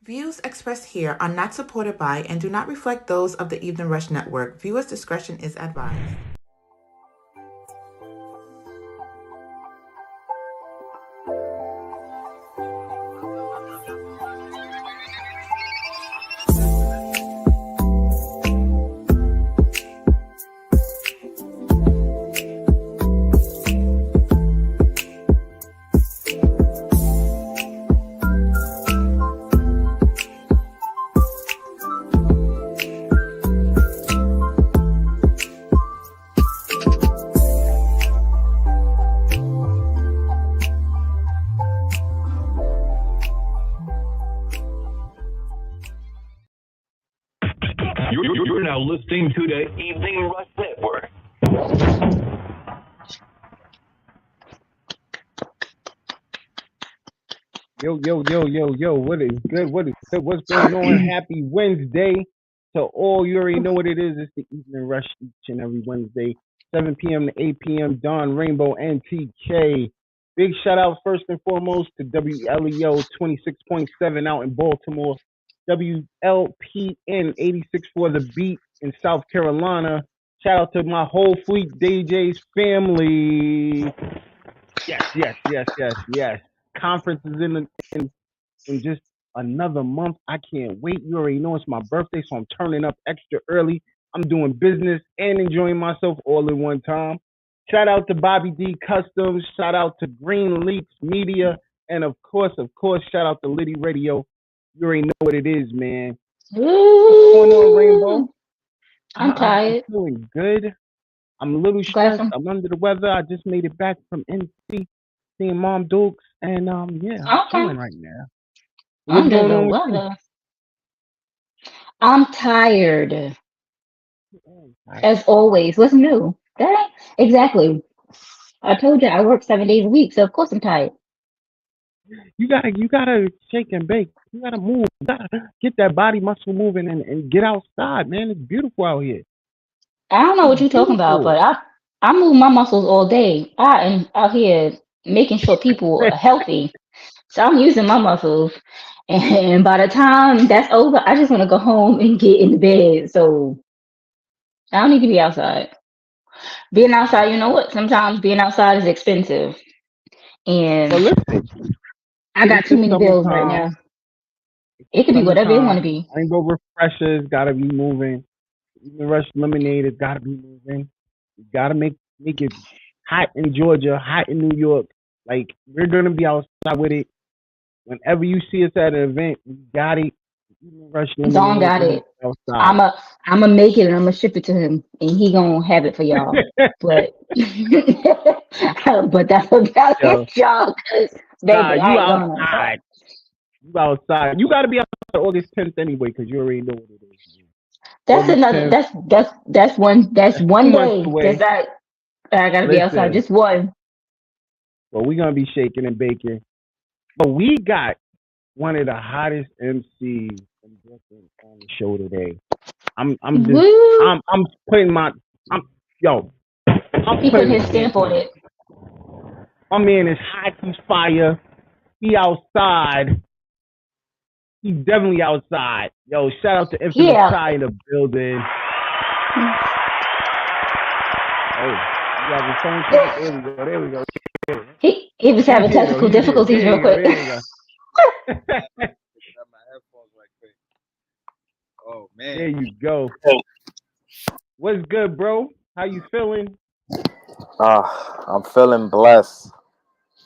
Views expressed here are not supported by and do not reflect those of the Evening Rush Network. Viewers' discretion is advised. You're now listening to the Evening Rush Network. Yo, what is good? What's going on? Happy Wednesday to all. You already know what it is. It's the Evening Rush each and every Wednesday, 7 p.m. to 8 p.m. Don Rainbow and TK. Big shout out first and foremost to WLEO 26.7 out in Baltimore, WLPN 86 for the beat in South Carolina. Shout out to my whole Fleet DJs family. Yes. Conference is in just another month. I can't wait. You already know it's my birthday, so I'm turning up extra early. I'm doing business and enjoying myself all in one time. Shout out to Bobby D Customs. Shout out to Green Leaks Media. And of course, shout out to Liddy Radio. You already know what it is, man. What's going on, Rainbow? I'm tired. I'm feeling good. I'm a little stressed. I'm under the weather. I just made it back from NC, seeing Mom Dukes, and I'm chilling right now. What's Under going the on with you? weather. I'm tired. As always. What's new? That exactly. I told you I work 7 days a week, so of course I'm tired. You gotta shake and bake. You gotta move. You gotta get that body muscle moving and get outside, man. It's beautiful out here. I don't know what you're talking about, but I move my muscles all day. I am out here making sure people are healthy. So I'm using my muscles. And by the time that's over, I just want to go home and get in the bed. So I don't need to be outside. Being outside, you know what? Sometimes being outside is expensive. And But listen, I got it's too the many bills right summertime. now. It could be whatever it want to be. Rainbow refreshers gotta be moving. Even Rush lemonade has gotta be moving. You gotta make it hot in Georgia, hot in New York. Like we're gonna be outside with it. Whenever you see us at an event, we got it. Even Rush Dawn lemonade got is it. outside. I'm make it and I'm gonna ship it to him, and he gonna have it for y'all. But but that's about Yo, it, y'all. 'Cause, nah, baby, I you ain't going outside. outside. You outside. You gotta be outside August 10th anyway, because you already know what it is. That's August another. 10th. That's That's one 2 months day. away. I gotta be outside. Listen, Just one. but we're gonna be shaking and baking. But we got one of the hottest MCs in Brooklyn on the show today. I'm Woo! putting my I'm yo I'm He put putting a his stamp stamp on on it. it. My man is hot, he's fire. He outside. He's definitely outside. Yo, shout out to Infamous Yeah. Ty in the building. Oh, you got your phone check? There we go. He was He's having here though. technical He's here. difficulties real quick. There you go. Got my headphones right quick. Oh man. There you go. What's good, bro? How you feeling? I'm feeling blessed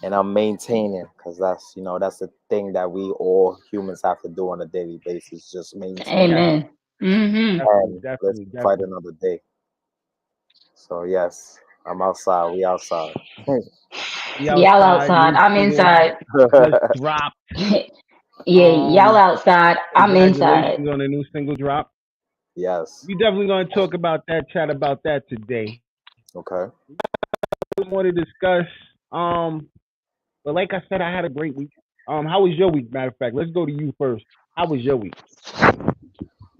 and I'm maintaining because that's the thing that we all humans have to do on a daily basis, just maintain Amen. Mm-hmm. and let's Definitely. fight another day. So yes, I'm outside. We outside. We Y'all outside. outside. New I'm single inside. just dropped. Yeah, y'all outside. I'm inside. Congratulations on the new single drop. Yes. We definitely gonna talk about that, chat about that today. Okay. We want to discuss. But like I said, I had a great week. How was your week? Matter of fact, let's go to you first. How was your week?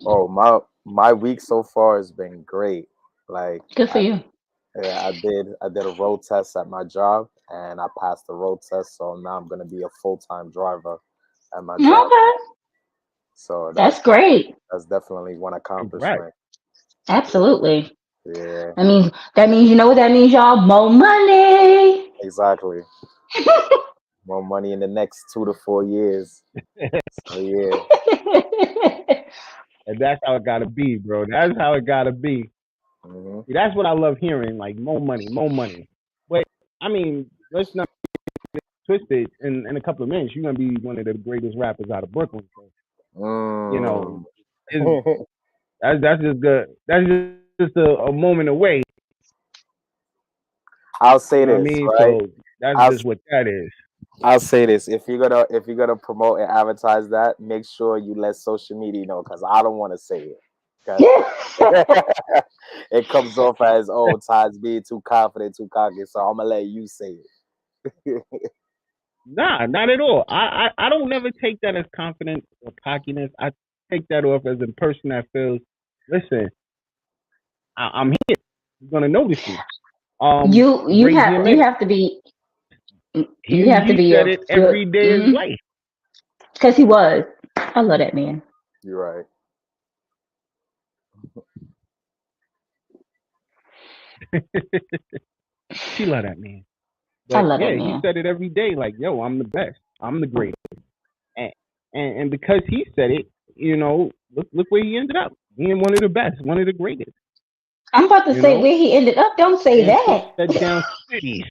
Oh, my week so far has been great. Like Good for you. I did a road test at my job and I passed the road test, so now I'm gonna be a full-time driver at my job. Okay. So That's great. that's definitely one Congrats. accomplishment. Absolutely. Yeah, That means you know what that means, y'all? More money. exactly. More money in the next 2 to 4 years. So yeah. And that's how it gotta be, bro. That's how it gotta be. Hmm. See, that's what I love hearing. Like more money, more money. But I mean, let's not twist it. In a couple of minutes, you're gonna be one of the greatest rappers out of Brooklyn. So, you know, Mm. it's, that's just good. That's just a moment away. I'll say You know what I this, mean? right? So that's I'll just what that is. I'll say this: if you're gonna promote and advertise that, make sure you let social media know, because I don't want to say it, because it comes off as, oh, Todd's being too confident, too cocky. So I'm gonna let you say it. Nah, not at all. I don't never take that as confidence or cockiness. I take that off as a person that feels, listen, I'm here. You're gonna notice me. you you Raise your have man. you have to be you have to He be said a it good every day of his life. because he was. I love that man. You're right. She love that man. I But love that yeah, he man. said it every day, like, yo, I'm the best. I'm the greatest. And and because he said it, look where he ended up. Being one of the best, one of the greatest. I'm about to You say know? where he ended up. Don't say And that. shut down cities.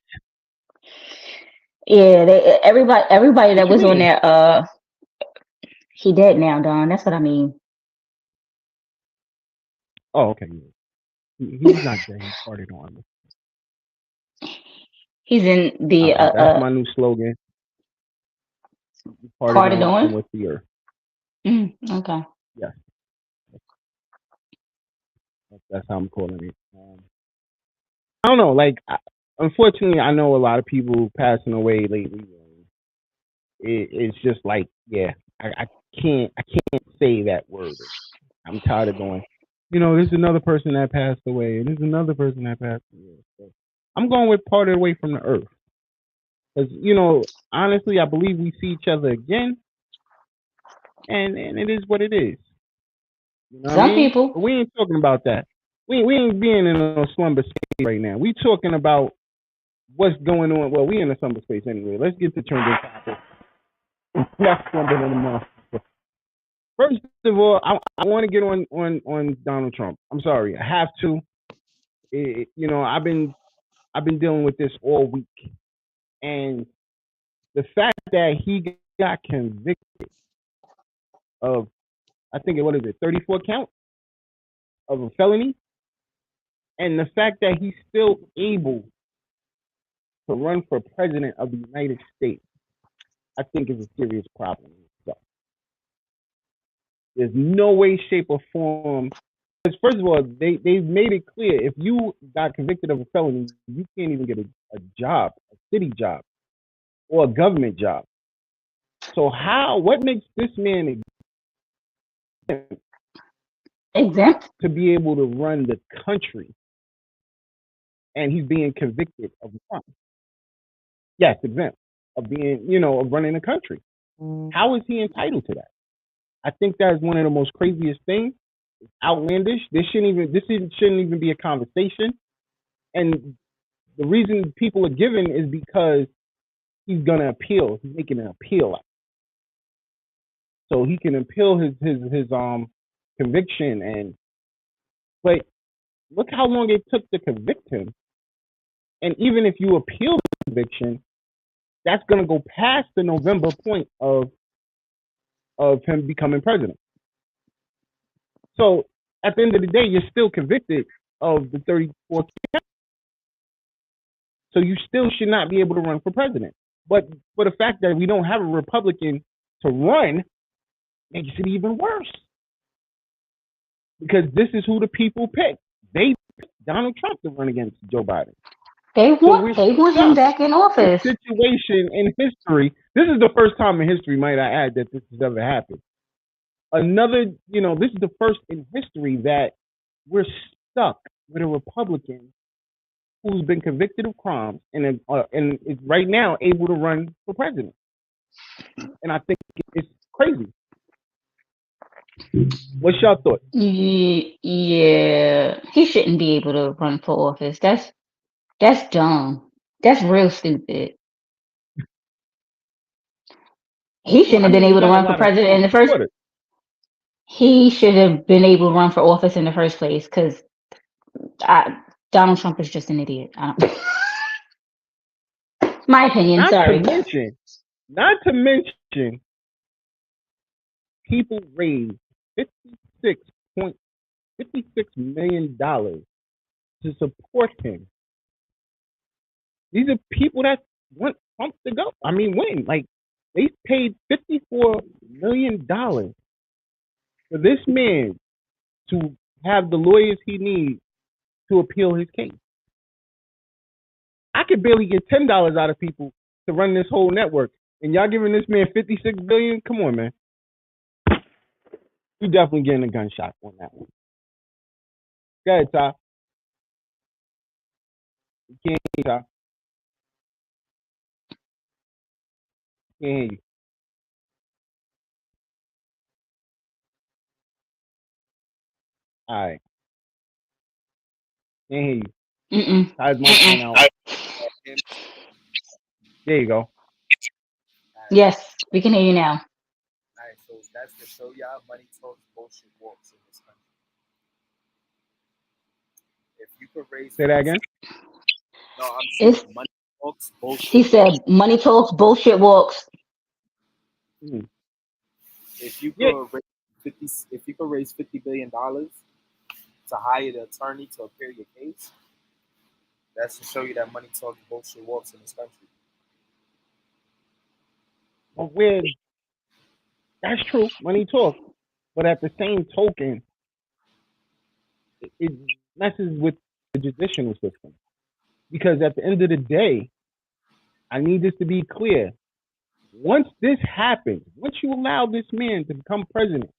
Yeah, everybody What that you was on mean? there, he dead now, Don. That's what I mean. Oh, okay. He's not dead. He parted on me. He's in the That's my new slogan. He parted parted on on. with the earth. Okay. Yes, that's how I'm calling it. I don't know. Like, unfortunately, I know a lot of people passing away lately. It's just like, yeah, I can't say that word. I'm tired of going. There's another person that passed away, and there's another person that passed away. So I'm going with parted away from the earth, because honestly, I believe we see each other again, and it is what it is. You know what I Some mean? But people. we ain't talking about that. We ain't being in a slumber state right now. We talking about what's going on. Well, we in a slumber space anyway. Let's get to trending topic. That's slumber in the month. First of all, I want to get on Donald Trump. I'm sorry, I have to. I've been dealing with this all week, and the fact that he got convicted of, I think, what is it, 34 count of a felony, and the fact that he's still able to run for president of the United States, I think is a serious problem. So there's no way, shape, or form. Because first of all, they've made it clear, if you got convicted of a felony, you can't even get a job, a city job, or a government job. So what makes this man Exempt. to be able to run the country, and he's being convicted of a crime? Yes, exempt of being, of running the country. How is he entitled to that? I think that is one of the most craziest things. It's outlandish. This shouldn't even be a conversation. And the reason people are giving is because he's gonna appeal. He's making an appeal, so he can appeal his conviction. But look how long it took to convict him. And even if you appeal the conviction, that's gonna go past the November point of him becoming president. So at the end of the day, you're still convicted of the 34 counts. So you still should not be able to run for president. But for the fact that we don't have a Republican to run makes it even worse. Because this is who the people pick. They picked Donald Trump to run against Joe Biden. They So want we're they want him stuck. back in This office. situation in history, this is the first time in history, might I add, that this has ever happened. This is the first in history that we're stuck with a Republican who's been convicted of crimes and is right now able to run for president. And I think it's crazy. What's your thought? Yeah, he shouldn't be able to run for office. That's dumb. That's real stupid. He Well, shouldn't I have been mean, he able to got a run for lot of president strong in the first. supporters. He should have been able to run for office in the first place because Donald Trump is just an idiot. My opinion. Not to Sorry. mention, people raised $56.56 million to support him. These are people that want Trump to go. I mean, win. Like they paid $54 million for this man to have the lawyers he needs to appeal his case. I could barely get $10 out of people to run this whole network, and y'all giving this man $56 billion. Come on, man. You definitely getting a gunshot on that one. Go ahead, Ty. You can't hear you, Ty. Can't hear you. All right. Can't hear you. Mm-mm. Ty's microphone out. There you go. Yes, we can hear you now. Alright, so that's to show y'all money talks, bullshit walks in this country. If you could raise Say that again. no, I'm It's saying money talks, he bullshit walks. said money talks, bullshit walks. Mm. If you Yeah. could raise $50 billion to hire the attorney to appear your case, that's to show you that money talks, bullshit walks in this country. But where that's true, money talks. But at the same token, it messes with the judicial system. Because at the end of the day, I need this to be clear. Once this happens, once you allow this man to become president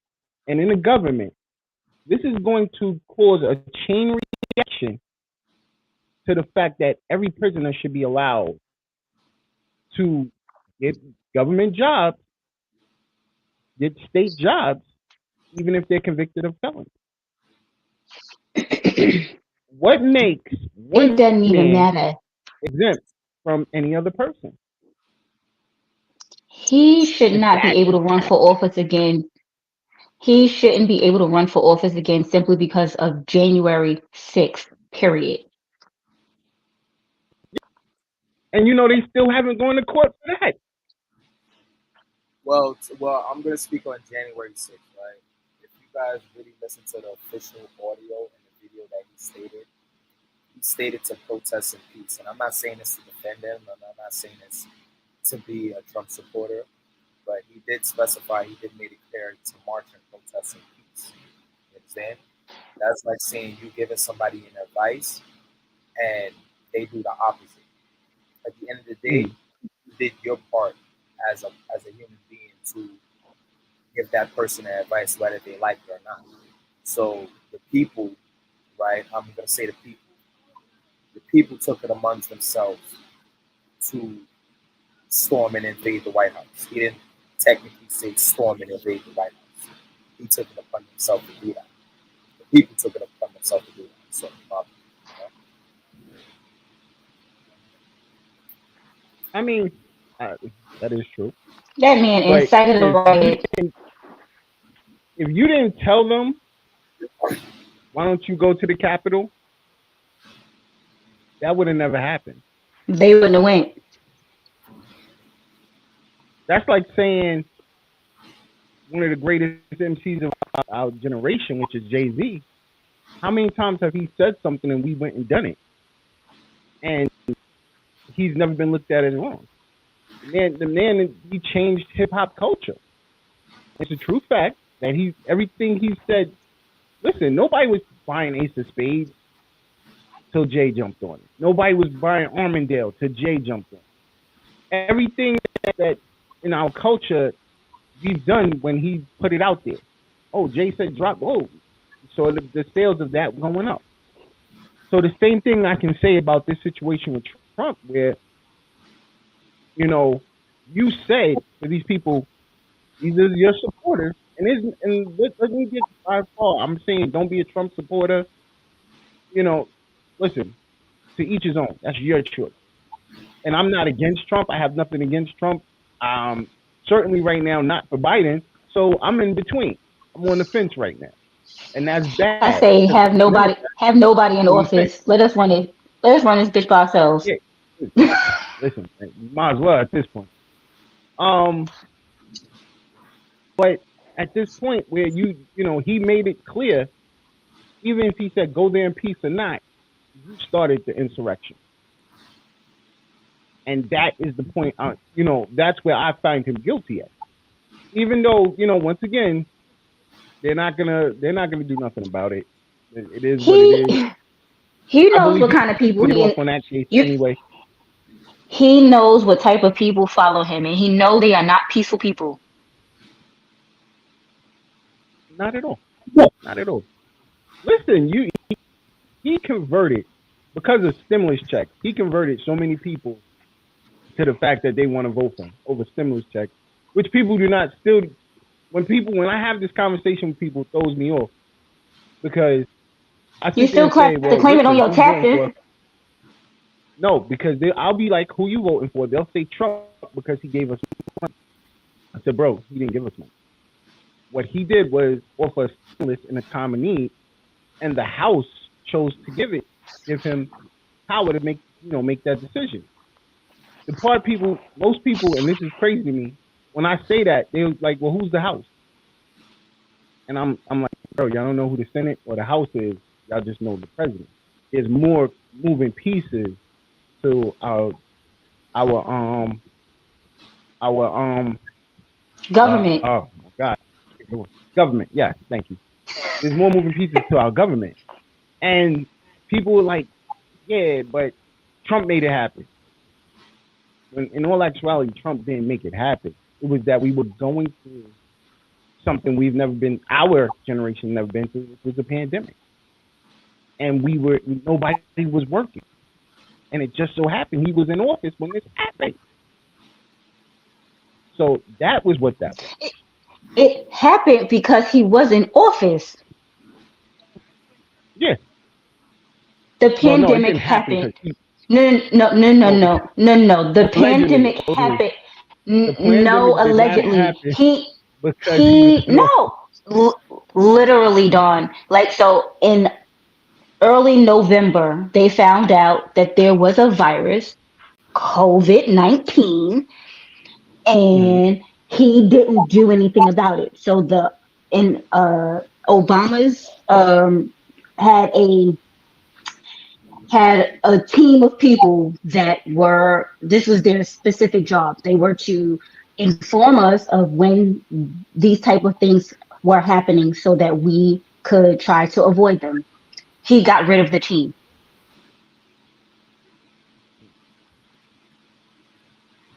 and in the government, this is going to cause a chain reaction to the fact that every prisoner should be allowed to get government jobs, get state jobs, even if they're convicted of felony. What makes It one doesn't even man matter. exempt from any other person? He should not be able Exactly. to run for office again. He shouldn't be able to run for office again simply because of January 6th, period. And they still haven't gone to court for that. Well, I'm gonna speak on January 6th, right? If you guys really listen to the official audio and the video that he stated to protest in peace. And I'm not saying this to defend him, and I'm not saying this to be a Trump supporter, but he did specify, he did make it clear to march and protest in peace. You understand? That's like saying you giving somebody an advice and they do the opposite. At the end of the day, Mm. you did your part as a human being to give that person an advice whether they like it or not. So the people, right? I'm gonna say the people took it amongst themselves to storm and invade the White House. He didn't technically say storm and invade the White House. He took it upon himself to do that. The people took it upon themselves to do that. So, I mean, uh, that is true. That man But incited a riot. if you didn't tell them, why don't you go to the Capitol? That would have never happened. They wouldn't have went. That's like saying one of the greatest MCs of our generation, which is Jay-Z. How many times have he said something and we went and done it? And he's never been looked at as wrong. The man, he changed hip hop culture. It's a true fact that everything he said. Listen, nobody was buying Ace of Spades till Jay jumped on it. Nobody was buying Armandale till Jay jumped on it. Everything that in our culture we've done when he put it out there. Oh, Jay said drop. Oh, so the sales of that going up. So the same thing I can say about this situation with Trump, where you said to these people, these are your supporters, Let me get by far. I'm saying don't be a Trump supporter. You know, listen, to each his own. That's your choice. And I'm not against Trump. I have nothing against Trump. Um, Certainly right now, not for Biden. So I'm in between. I'm on the fence right now, and that's I bad say because have nobody in on the fence. office. Let us run it. Let us run this bitch by ourselves. Yeah, listen, man, you might as well at this point. Um, but at this point where he made it clear, even if he said go there in peace or not, you started the insurrection, and that is the point. That's where I find him guilty at. Even though once again, they're not gonna do nothing about it. It is what it He is. he I knows believe what he kind of people get off on that case you anyway. he knows what type of people follow him, and he know they are not peaceful people. Not at all. Not at all. Listen, he converted because of stimulus checks. He converted so many people to the fact that they want to vote for him over stimulus checks, which people do not still. When I have this conversation with people, it throws me off because I You sit there still and say, have to well, claim it on listen, your who you voting taxes. for? No, because I'll be like, who you voting for? They'll say Trump because he gave us money. I said, bro, he didn't give us money. What he did was offer a stimulus in a time of need, and the House chose to give him power to make that decision. The part most people, and this is crazy to me, when I say that, they're like, well, who's the House? And I'm like, bro, y'all don't know who the Senate or the House is. Y'all just know the president. There's more moving pieces to our our Government. oh my God, government. Yeah, thank you. There's more moving pieces to our government, and people were like, yeah, but Trump made it happen. When in all actuality, Trump didn't make it happen. It was that we were going through something our generation never been through, which was a pandemic, and nobody was working, and it just so happened he was in office when this happened. So that was what that was. It happened because he was in office. Yeah. The Well, no, it pandemic didn't happen happened. because he. No, no, no, no, Well, no, no, no. The allegedly, pandemic happened. the No, pandemic did not allegedly. happen He because he was he in office. no. Literally, Dawn. Like so, in early November, they found out that there was a virus, COVID-19, Mm-hmm. and he didn't do anything about it. So in Obama's had a had a team of people that this was their specific job. They were to inform us of when these type of things were happening so that we could try to avoid them. He got rid of the team.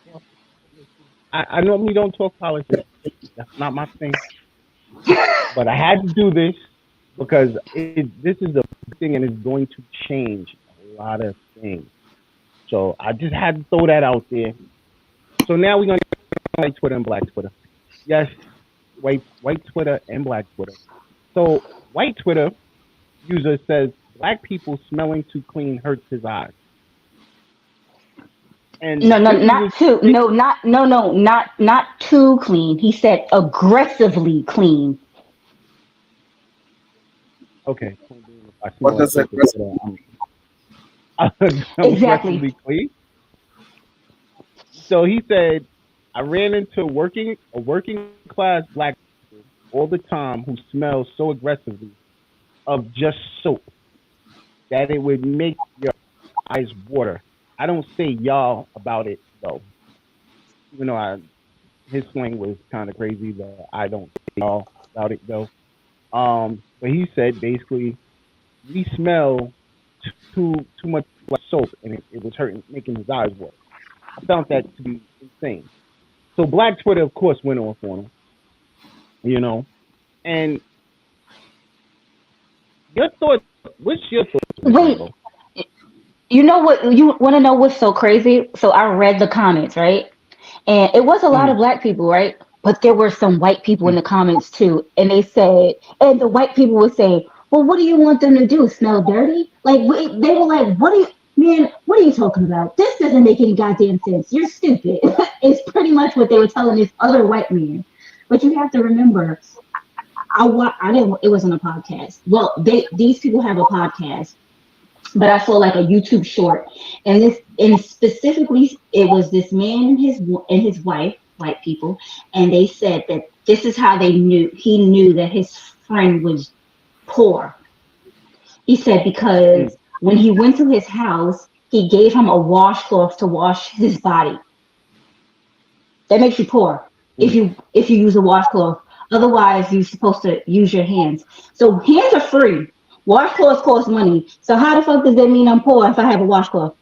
Well, I normally don't talk politics. That's not my thing. But I had to do this because this is a thing and it's going to change a lot of things. So I just had to throw that out there. So now we're gonna get white Twitter and black Twitter. Yes, white Twitter and black Twitter. So white Twitter user says black people smelling too clean hurts his eyes. No, And no, this is a not too. No, not no, no, not too clean. He said aggressively clean. okay. If I smell What like does filter aggressive? Twitter, I'm Exactly. aggressively clean. So he said, I ran into a working class black people all the time who smell so aggressively of just soap that it would make your eyes water. I don't say y'all about it though, even though his slang was kind of crazy. But I don't say y'all about it though. But he said basically we smell too much like soap, and it was hurting, making his eyes water. I found that to be insane. So Black Twitter, of course, went off on him, And your thoughts? What's your thoughts on this, Wait, Rainbow? you know what? You want to know what's so crazy? So I read the comments, right? And it was a lot Mm-hmm. of black people, right? But there were some white people in Mm. the comments too, and they said, and the white people would say, "Well, what do you want them to do? Smell dirty?" Like they were like, "What do you, man? What are you talking about? This doesn't make any goddamn sense. You're stupid." It's pretty much what they were telling this other white man. But you have to remember, I didn't. It wasn't a podcast. Well, these people have a podcast, but I saw like a YouTube short, and specifically it was this man and his wife, white people, and they said that this is how he knew that his friend was poor. He said Mm. because when he went to his house, he gave him a washcloth to wash his body. That makes you poor Mm. if you use a washcloth. Otherwise, you're supposed to use your hands. So hands are free. Washcloths cost money. So how the fuck does that mean I'm poor if I have a washcloth?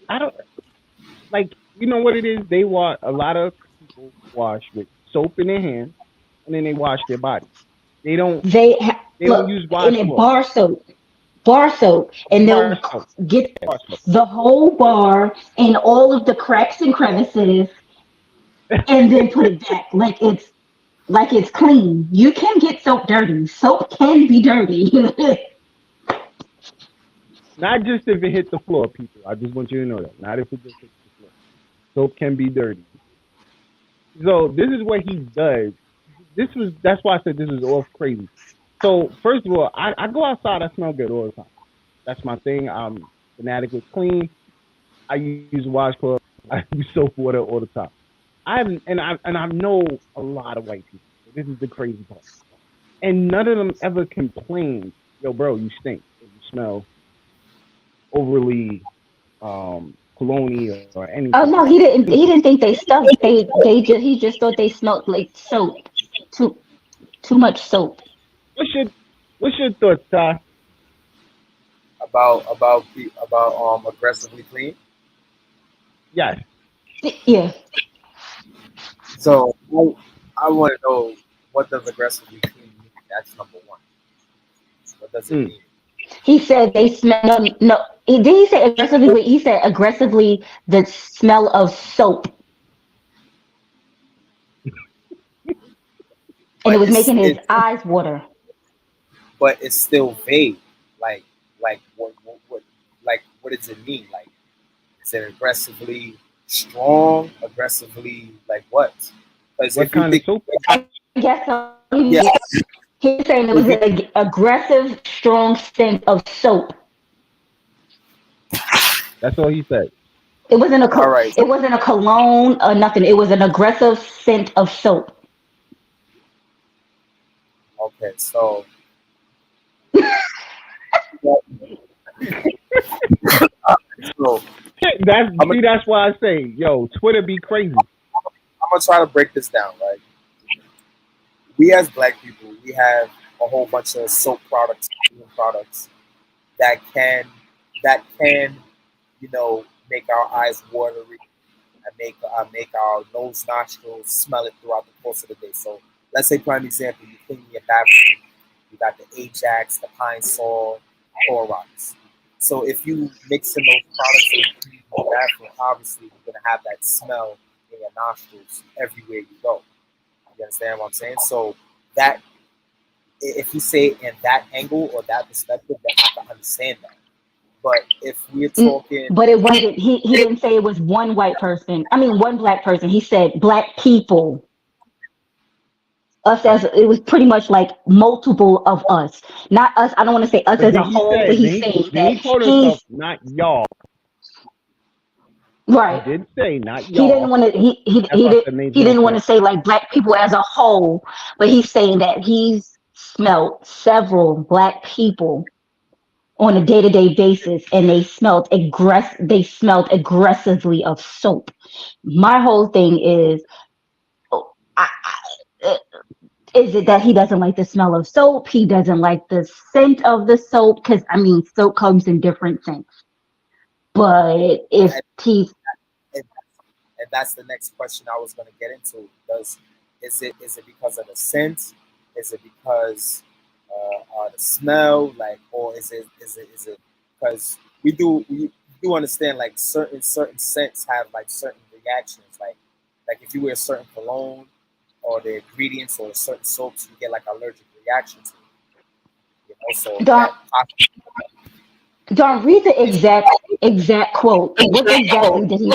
I don't like. You know what it is? They wash. A lot of people wash with soap in their hands, and then they wash their body. They don't. They don't Look use in it washcloth. bar soap, and Bar they'll soap. get Bar soap. the whole bar and all of the cracks and crevices, and then put it back like it's clean. You can get soap dirty. Soap can be dirty. Not just if it hit the floor, people. I just want you to know that. Not if it just hits the floor. Soap can be dirty. So this is what he does. That's why I said this is all crazy. So first of all, I go outside, I smell good all the time. That's my thing. I'm fanatic with clean. I use washcloth. I use soap water all the time. I know a lot of white people. This is the crazy part. And none of them ever complain, yo, bro, you stink. Or you smell overly cologne or anything. Oh no, he didn't. He didn't think they stunk. He just thought they smelled like soap. Too too much soap. What's your what's your thoughts, Ty? About aggressively clean. Yes. Yeah. So I want to know, what does aggressively clean mean? That's number one. What does it Mm. mean? He said they smell no. Did he say aggressively? Wait, he said aggressively the smell of soap, and it But was making his eyes water. it's still vague. Like what does it mean? Like, is it aggressively strong? Aggressively like what? Because What if you kind of think, soap? I guess so. yeah, He was saying it was if you an aggressive, strong scent of soap. That's all he said. It wasn't all right, it wasn't a cologne or nothing. It was an aggressive scent of soap. okay, so so I'm gonna, That's why I say, yo, Twitter be crazy. I'm gonna try to break this down. Right, we as black people, we have a whole bunch of soap products, cleaning products that can that can make our eyes watery and make our nose nostrils smell it throughout the course of the day. So let's say, prime example, you clean your bathroom, you got the Ajax, the Pine Sol, Clorox. So if you mix in those products and you clean your bathroom, obviously you're gonna have that smell in your nostrils everywhere you go. You understand what I'm saying? So that, if you say it in that angle or that perspective, then I can understand that. But if we're talking, But it wasn't. He didn't say it was one white person. I mean, one black person. He said black people. Us as it was pretty much like multiple of us, not us. I don't want to say us But as a then he whole, but said, he's saying then that he told himself, he's not y'all. He right. did say, not He didn't y'all. want to. That's why I said made He more didn't want to sense. say like black people as a whole, but he's saying that he's smelled several black people on a day-to-day basis, and they smelled aggressively of soap. My whole thing is, I, I, is it that he doesn't like the smell of soap? He doesn't like the scent of the soap? Because I mean, soap comes in different scents. But if and, he's and that's the next question I was going to get into. Does is it because of the scent? Is it because the smell? Like, or is it because we do? do understand like certain scents have like certain reactions. Like if you wear certain cologne or the ingredients or certain soaps, you get like allergic reactions. You know, so Don't read the exact quote. What exactly did he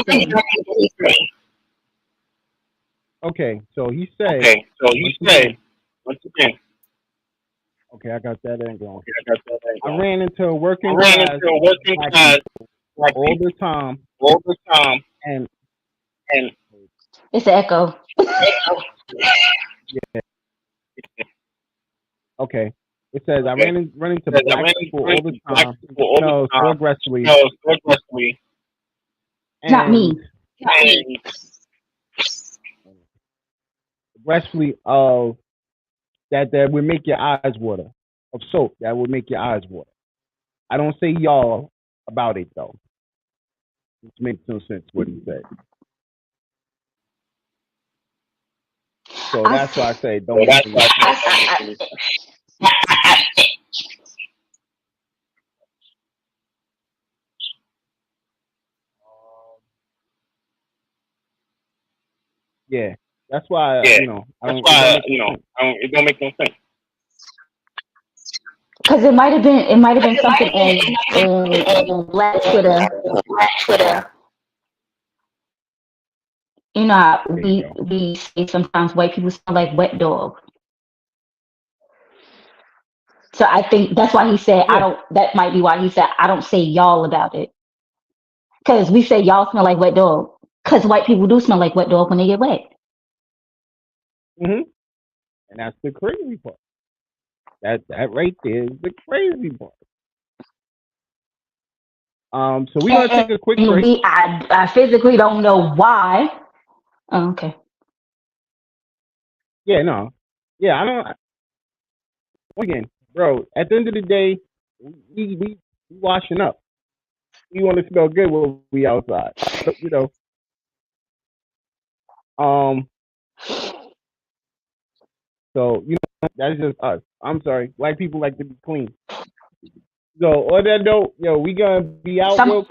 say? Okay, so he said. Once again. Okay, I got that angle. I ran into a working class black all the time, and It's an echo. yeah. Okay, it says I run into black people all the time, so aggressively, Not me. aggressively of that would make your eyes water, of soap that would make your eyes water. I don't say y'all about it though. It makes no sense what he said. So that's why I say don't. Yeah, that's why it don't make no sense. Because it might have been something in Black Twitter. You know how we say sometimes white people smell like wet dog. So I think that's why he said I don't. That might be why he said I don't say y'all about it. Because we say y'all smell like wet dog. Because white people do smell like wet dog when they get wet. And that's the crazy part. That right there is the crazy part. So we're gonna take a quick break. I physically don't know why. Oh, okay. Yeah, no. Yeah, I don't. Again, bro. At the end of the day, we washing up. We want to smell good when we outside. You know. So that's just us. I'm sorry. Black people like to be clean. So on that note, we gonna be out. Some of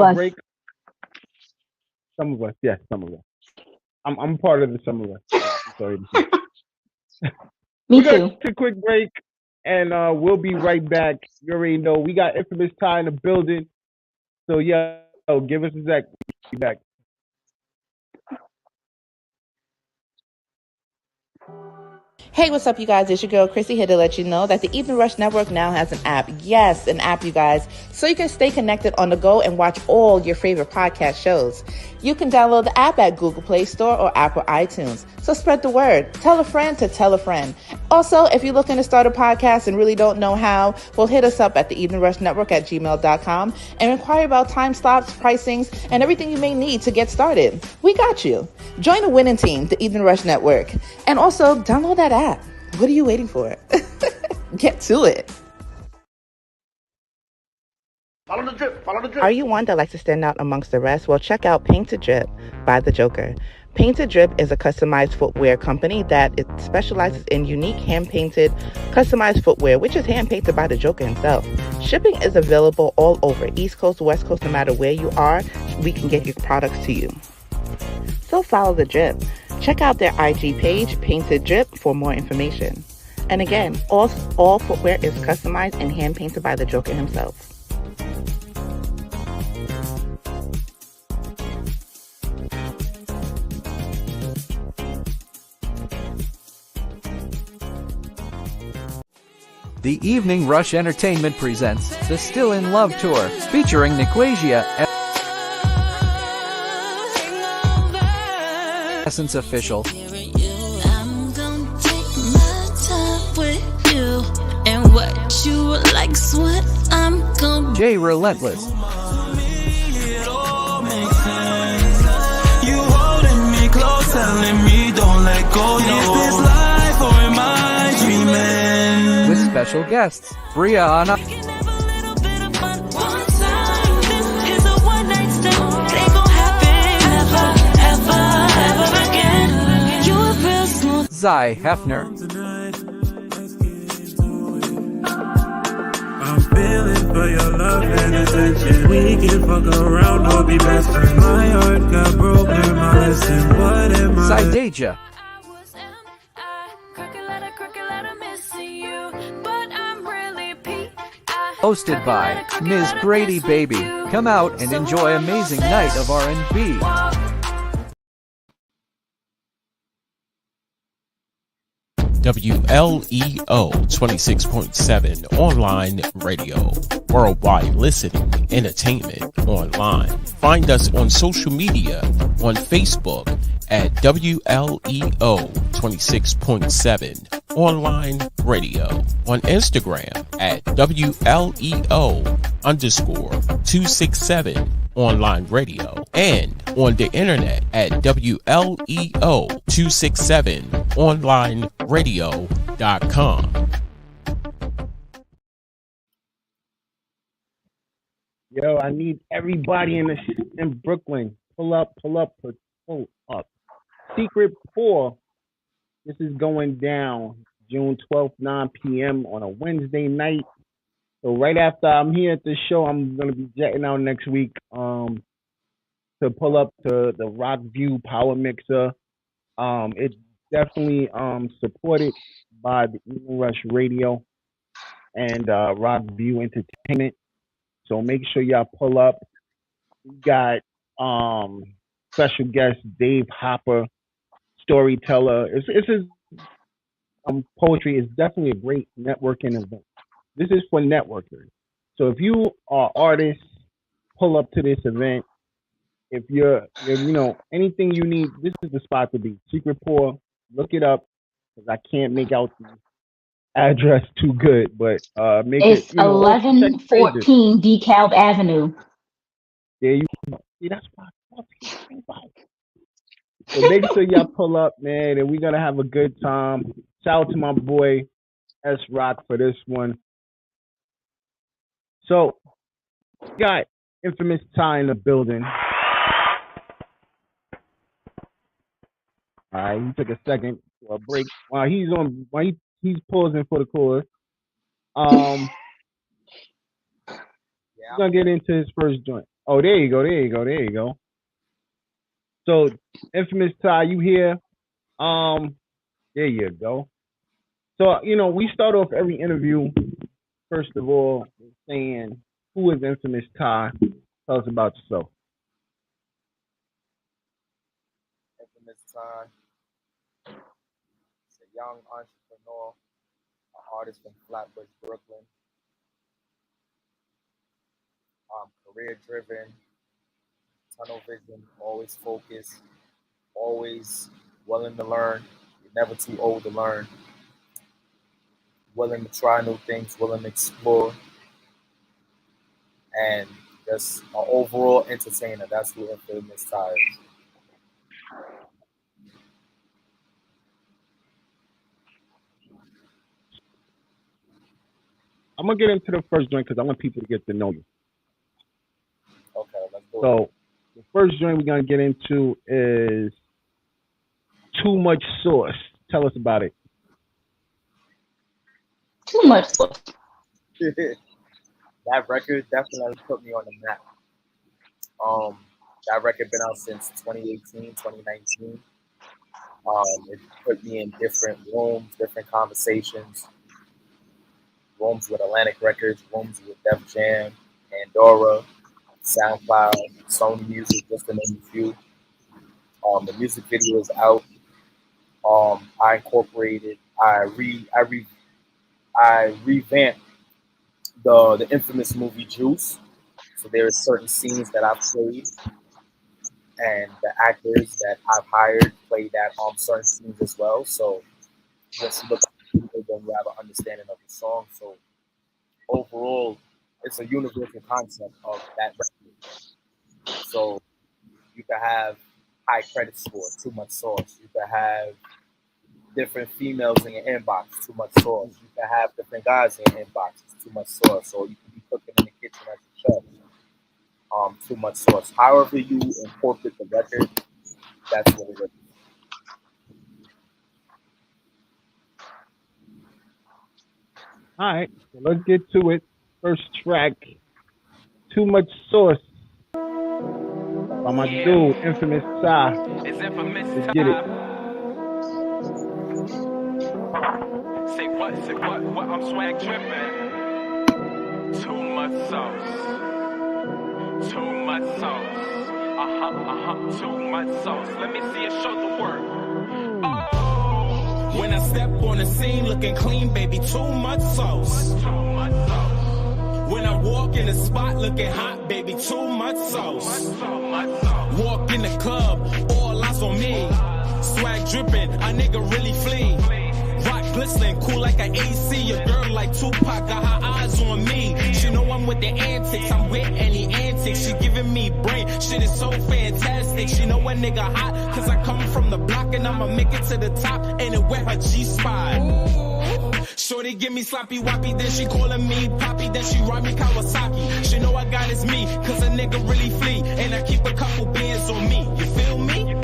us. Break. Some of us, yes, some of us. I'm part of the some of us. I'm sorry to say. Me We're too. gonna take a quick break, and we'll be right back. You already know we got Infamous Ty in the building. So give us a sec. We'll be back. Hey, what's up, you guys? It's your girl, Chrissy, here to let you know that the Evening Rush Network now has an app. Yes, an app, you guys. So you can stay connected on the go and watch all your favorite podcast shows. You can download the app at Google Play Store or Apple iTunes. So spread the word. Tell a friend to tell a friend. Also, if you're looking to start a podcast and really don't know how, well, hit us up at the Evening Rush Network at gmail.com and inquire about time slots, pricings, and everything you may need to get started. We got you. Join the winning team, the Evening Rush Network. And also, download that app. What are you waiting for? Get to it. Follow the drip. Are you one that likes to stand out amongst the rest? Well, check out Paint to Drip by The Joker. Paint to Drip is a customized footwear company that it specializes in unique hand-painted, customized footwear, which is hand-painted by The Joker himself. Shipping is available all over, East Coast, West Coast, no matter where you are, we can get your products to you. So follow The Drip. Check out their IG page, Painted Drip, for more information. And again, all footwear is customized and hand-painted by The Joker himself. The Evening Rush Entertainment presents the Still in Love Tour, featuring Niquasia and Essence Official. I'm gonna take my time with you, and what you like's what I'm gonna Jay Relentless. You holding me close, telling me don't let go. Is this life or am I dreaming? With special guests, Brianna, Zai Hefner. feeling for your love and attention. We can fuck around or be best friends. My heart got broken, my lesson. What am I? Sideja. Hosted by Ms. Grady Baby. Come out and enjoy amazing night of R&B. WLEO 26.7 online radio. Worldwide listening, entertainment online. Find us on social media on Facebook at WLEO 26.7 online radio. On Instagram at WLEO_267 online radio. And on the internet at WLEO267onlineradio.com. Yo, I need everybody in Brooklyn. Pull up. Secret Pour. This is going down June 12th, 9 p.m. on a Wednesday night. So right after I'm here at the show, I'm going to be jetting out next week to pull up to the Rock View Power Mixer. It's definitely supported by the Evening Rush Radio and Rock View Entertainment. So make sure y'all pull up. We got special guest Dave Hopper, storyteller. It's his poetry is definitely a great networking event. This is for networkers. So if you are artists, pull up to this event. If you're anything you need, this is the spot to be. Secret Pour, look it up because I can't make out the address too good, but make it's it. 1114 DeKalb Avenue. There you go. See, that's why. So make sure y'all pull up, man, and we're gonna have a good time. Shout out to my boy S Rock for this one. So, got Infamous Ty in the building. All right, he took a second for a break while he's pausing for the chorus. He's gonna get into his first joint. Oh, there you go. So, Infamous Ty, you here? There you go. So, we start off every interview, first of all, saying, who is Infamous Ty? Tell us about yourself. Infamous Ty. It's a young entrepreneur, an artist from Flatbush, Brooklyn. Career-driven, tunnel vision, always focused, always willing to learn. You're never too old to learn. Willing to try new things, willing to explore, and just an overall entertainer. That's who Infamous Ty is. I'm gonna get into the first joint because I want people to get to know you. Okay, let's do it. So the first joint we're gonna get into is Too Much Sauce. Tell us about it. Too much sauce. That record definitely put me on the map. That record been out since 2018, 2019. It put me in different rooms, different conversations. Rooms with Atlantic Records, rooms with Def Jam, Pandora, SoundCloud, Sony Music, just to name a few. The music video is out. I incorporated, I revamped the infamous movie Juice. So there are certain scenes that I've played, and the actors that I've hired play that on certain scenes as well. So once you look at the video, then you have an understanding of the song. So overall, it's a universal concept of that record. So you can have high credit score, too much sauce. You can have different females in your inbox, too much sauce. You can have different guys in your inbox, too much sauce. So you can be cooking in the kitchen as a chef, too much sauce. However you incorporate the record, that's what it is. All right, so let's get to it. First track, Too Much Sauce. By my dude, Infamous Ty. It's infamous. Let's get it. Say what? Say what? What? I'm swag dripping. Too much sauce. Too much sauce. Too much sauce. Let me see it show the work. Oh. When I step on the scene looking clean, baby, too much sauce. Too much sauce. When I walk in the spot looking hot, baby, too much sauce. Walk in the club, all eyes on me. Swag dripping, a nigga really flee. Rock glistening, cool like an AC. Your girl like Tupac, got her eyes on me. She know I'm with the antics, I'm with any antics. She giving me brain, shit is so fantastic. She know a nigga hot, cause I come from the block and I'ma make it to the top. And it wet her G-spot. Shorty give me sloppy woppy, then she calling me poppy, then she ride me Kawasaki. She know I got it's me, cause a nigga really flee. And I keep a couple bands on me, you feel me?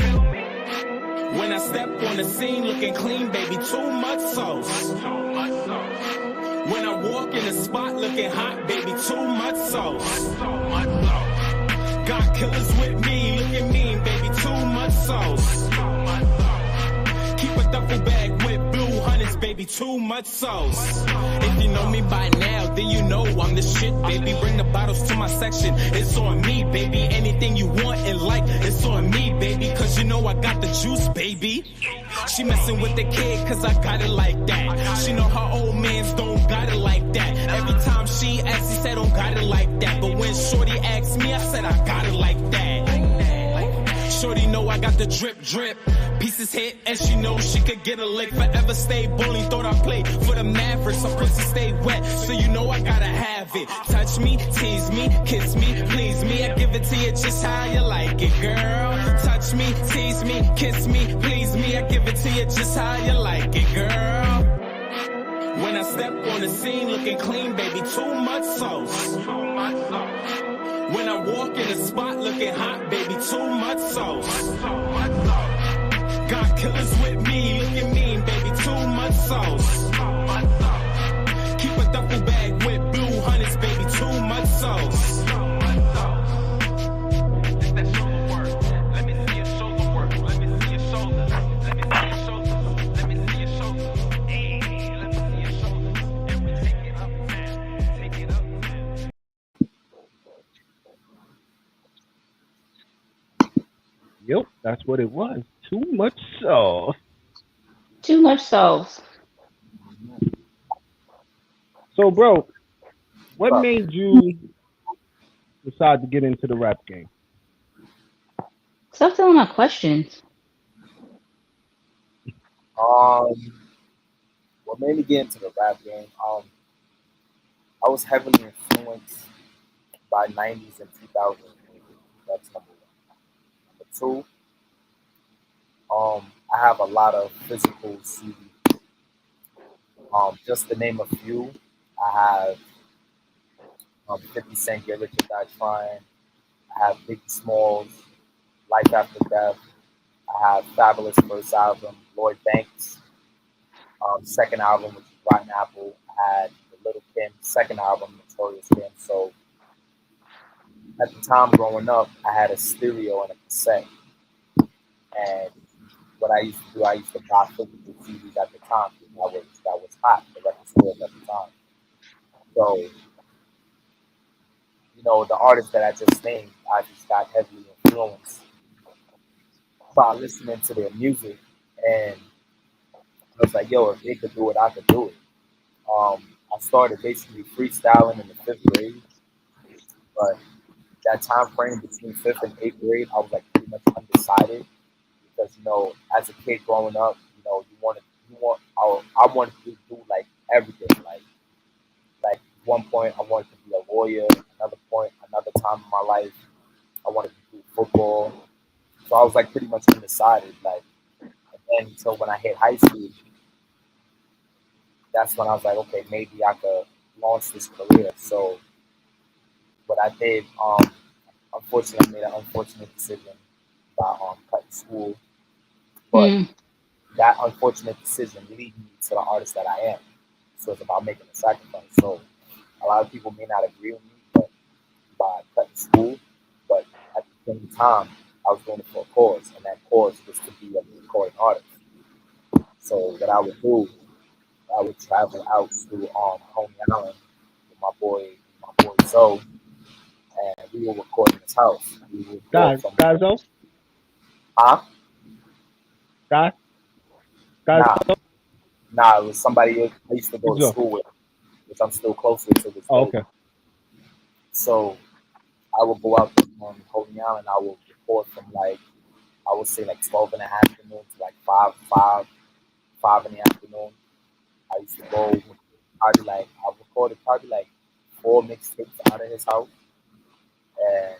When I step on the scene looking clean, baby, too much sauce. When I walk in the spot looking hot, baby, too much sauce. Got killers with me, looking mean, baby, too much sauce. Keep a duffel bag with blue hundreds, baby, too much sauce. If you know me by now, then you know I'm the shit, baby. Bring the bottles to my section, it's on me, baby. Anything you want and like, it's on me, baby. Cause you know I got the juice, baby. She messing with the kid, cause I got it like that. She know her old mans don't got it like that. Every time she asks, he said don't got it like that. But when shorty asked me, I said I got it like that. Shorty know I got the drip drip. Pieces hit and she knows she could get a lick. Forever stay bully, thought I played for the Mavericks. So pussy stay wet, so you know I gotta have it. Touch me, tease me, kiss me, please me. I give it to you just how you like it, girl. Touch me, tease me, kiss me, please me. I give it to you just how you like it, girl. When I step on the scene looking clean, baby, too much sauce. When I walk in the spot looking hot, baby, too much sauce. Got killers with me, looking mean, baby, too much sauce. Keep a duffel bag with blue hundreds, baby, too much sauce. That shoulder work. Let me see your shoulder work. Let me see your shoulder. Let me see your shoulder. Let me see your shoulder. Hey, let me see your shoulder. And we take it up, man. Take it up, man. Yep, that's what it was. Too much sauce. Too much sauce. So, bro, what made you decide to get into the rap game? Stop telling my questions. What made me get into the rap game? I was heavily influenced by 90s and 2000s. That's number one. Number two, I have a lot of physical CDs. Just to name a few, I have 50 Cent, Get Rich or Die Trying. I have Biggie Smalls, Life After Death. I have Fabulous first album, Lloyd Banks. Second album, which is Rotten Apple. I had The Little Kim, second album, Notorious Kim. So at the time growing up, I had a stereo and a cassette. And what I used to do, I used to buy physical CDs at the time. That was hot, the record stores at the time. So, you know, the artists that I just named, I just got heavily influenced by listening to their music. And I was like, yo, if they could do it, I could do it. I started basically freestyling in the 5th grade. But that time frame between 5th and 8th grade, I was like pretty much undecided. Because, you know, as a kid growing up, you know, I wanted to do like everything. Like one point I wanted to be a lawyer, another time in my life, I wanted to do football. So I was like pretty much undecided. Like, and then until when I hit high school, that's when I was like, okay, maybe I could launch this career. So what I did, unfortunately, I made an unfortunate decision about cutting school. But that unfortunate decision lead me to the artist that I am. So it's about making a sacrifice. So A lot of people may not agree with me, but by cutting school, but at the same time, I was doing it for a cause, and that cause was to be a recording artist. So what I would do, I would travel out to Coney Island with my boy Zoe, and we were recording his house. We would Guys, Zoe? Huh? Guys? Nah, it was somebody I used to go to school with, which I'm still close with to this day. Oh, okay. So I would go out to Coney Island, I would record from I would say 12 in the afternoon to 5 in the afternoon. I used to go probably I recorded probably 4 mixtapes out of his house, and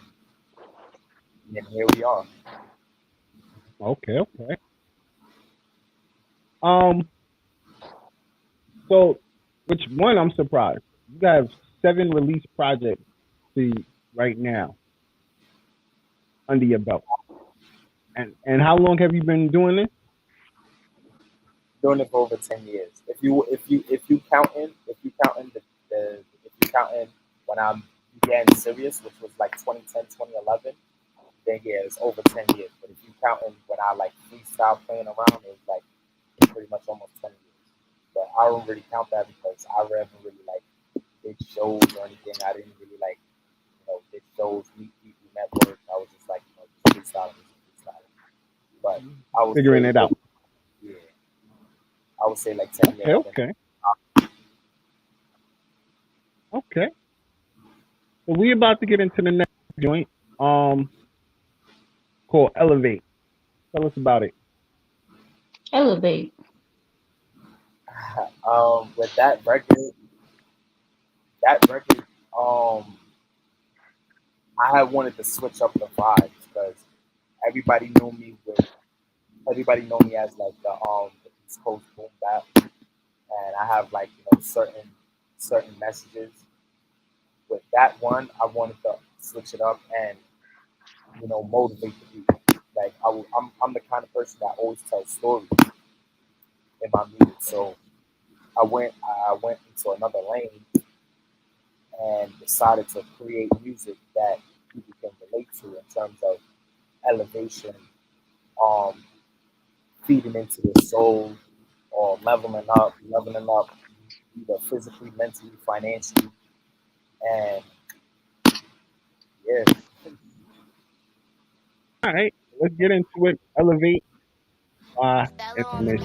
then here we are. Okay. So, which one? I'm surprised. You have 7 release projects right now under your belt, and how long have you been doing this? Doing it for over 10 years. If you counting when I began serious, which was 2010, 2011, then yeah, it's over 10 years. But if you counting when I freestyle playing around, it was pretty much almost 20 years. But I don't really count that because I never really did shows or anything. I didn't really did shows, meet people, network. I was just freestyling. But I was figuring it out. Yeah. I would say 10 years. Okay. So we about to get into the next joint, called Elevate. Tell us about it. Elevate. With that record, I had wanted to switch up the vibes because everybody knew me as the East Coast boom bap, and I have certain messages. With that one, I wanted to switch it up and motivate the people. I'm the kind of person that always tells stories in my music, so I went into another lane and decided to create music that people can relate to in terms of elevation, feeding into their soul, or leveling up either physically, mentally, financially, and yeah. All right, let's get into it. Elevate. Infamous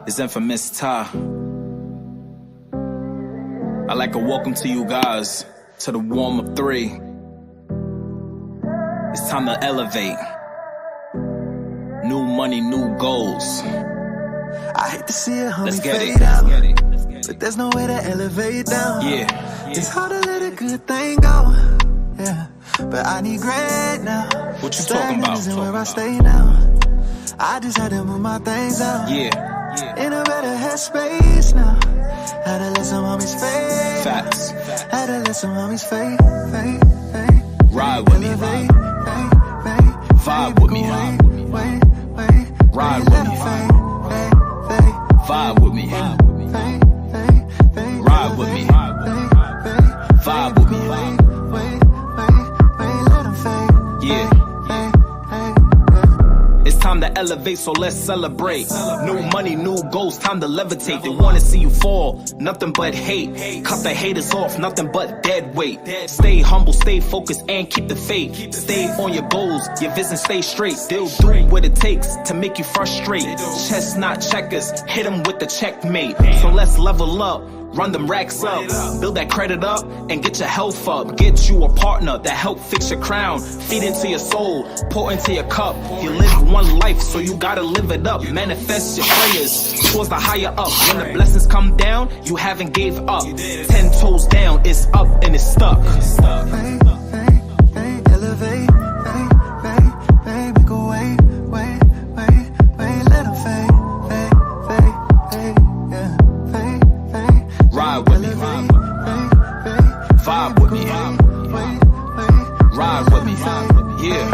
it's Infamous Ty. I'd like to welcome to you guys to the warm-up 3. It's time to elevate. New money, new goals. I hate to see a homie Let's get fade it. out, but there's no way to elevate down. It's hard to let a good thing go. Yeah, but I need great now. What you talking about? Isn't where I stay now. I just had to move my things out. In a better headspace now. Had to let some homies fade. Facts. Had to let some homies fade. Ride with me. Vibe with me. Ride with me. Vibe with me. Ride with me. Vibe with me. Yeah. It's time to elevate, so let's celebrate. New money, new goals, time to levitate. They wanna see you fall, nothing but hate. Cut the haters off, nothing but dead weight. Stay humble, stay focused, and keep the faith. Stay on your goals, your vision stay straight. They'll do what it takes to make you frustrate. Chestnut checkers, hit them with the checkmate. So let's level up. Run them racks up, build that credit up, and get your health up. Get you a partner that help fix your crown. Feed into your soul, pour into your cup. You live one life, so you gotta live it up. Manifest your prayers towards the higher up. When the blessings come down, you haven't gave up. 10 toes down, it's up and it's stuck. Elevate, make a way, let 'em fade. Ride with me, vibe with me, ride with me, yeah.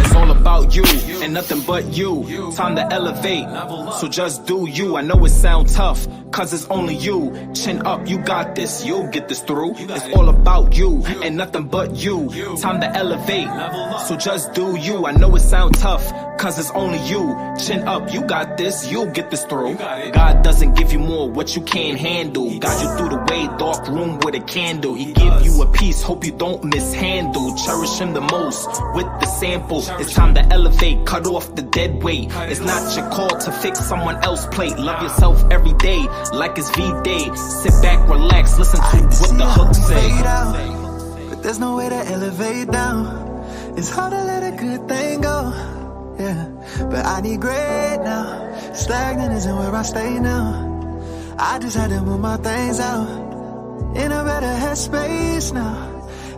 It's all about about you and nothing but you. Time to elevate, so just do you. I know it sounds tough, cause it's only you. Chin up, you got this, you'll get this through. It's all about you and nothing but you. Time to elevate, so just do you. I know it sounds tough, cause it's only you. Chin up, you got this, you'll get this through. God doesn't give you more what you can't handle. Guide you through the way, dark room with a candle. He give you a piece, hope you don't mishandle. Cherish him the most with the sample. It's time to elevate, cut off the dead weight. It's not your call to fix someone else's plate. Love yourself every day, like it's V-Day. Sit back, relax, listen to what the hook say. But there's no way to elevate down. It's hard to let a good thing go. Yeah, but I need great now. Stagnant isn't where I stay now. I just had to move my things out. In a better headspace now.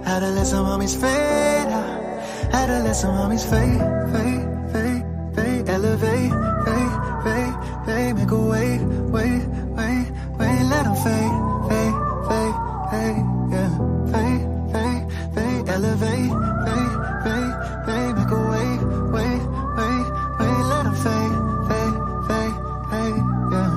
Had to let some homies fade out. Had to let some homies fade, fade, fade, fade. Elevate, fade, fade, fade. Make a way, wait, wait, wait. Let them fade, fade, fade, fade. Yeah, fade, fade, fade. Elevate, fade, fade, fade. Make a way, wait, wait, wait. Let them fade, fade, fade, fade. Yeah.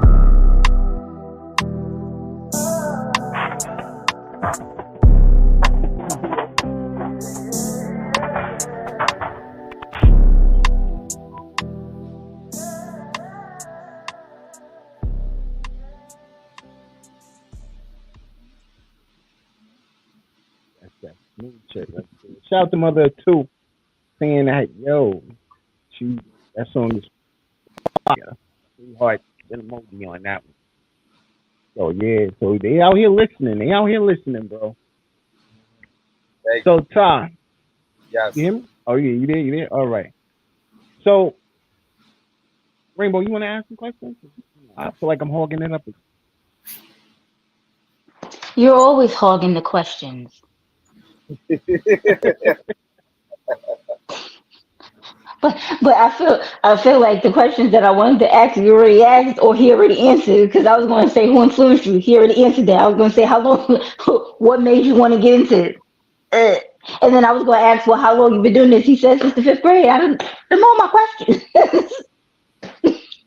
Shout out to Mother too, saying that that song is fire. Heart emoji on that one. So yeah, so they out here listening. They out here listening, bro. So Ty, yes, you hear me? Oh yeah, you there? You there? All right. So Rainbow, you want to ask some questions? I feel like I'm hogging it up. You're always hogging the questions. But I feel like the questions that I wanted to ask you already asked or he already answered, because I was going to say who influenced you. He already answered that. I was going to say how long, what made you want to get into it, and then I was going to ask, well, how long you been doing this? He said since the 5th grade. I didn't know all my questions.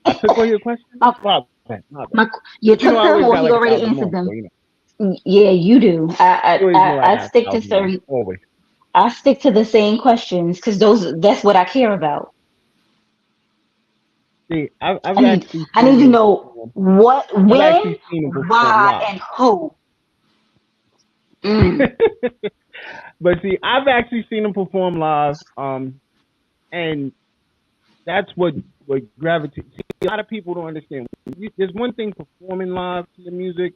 I took all your questions. You took them, or he already answered them. So, Yeah, you do. I stick to certain. Always. I stick to the same questions because that's what I care about. See, I need to know what, when, why, and who. But see, I've actually seen him perform live, and that's what gravitates. See, a lot of people don't understand. There's one thing performing live to your music.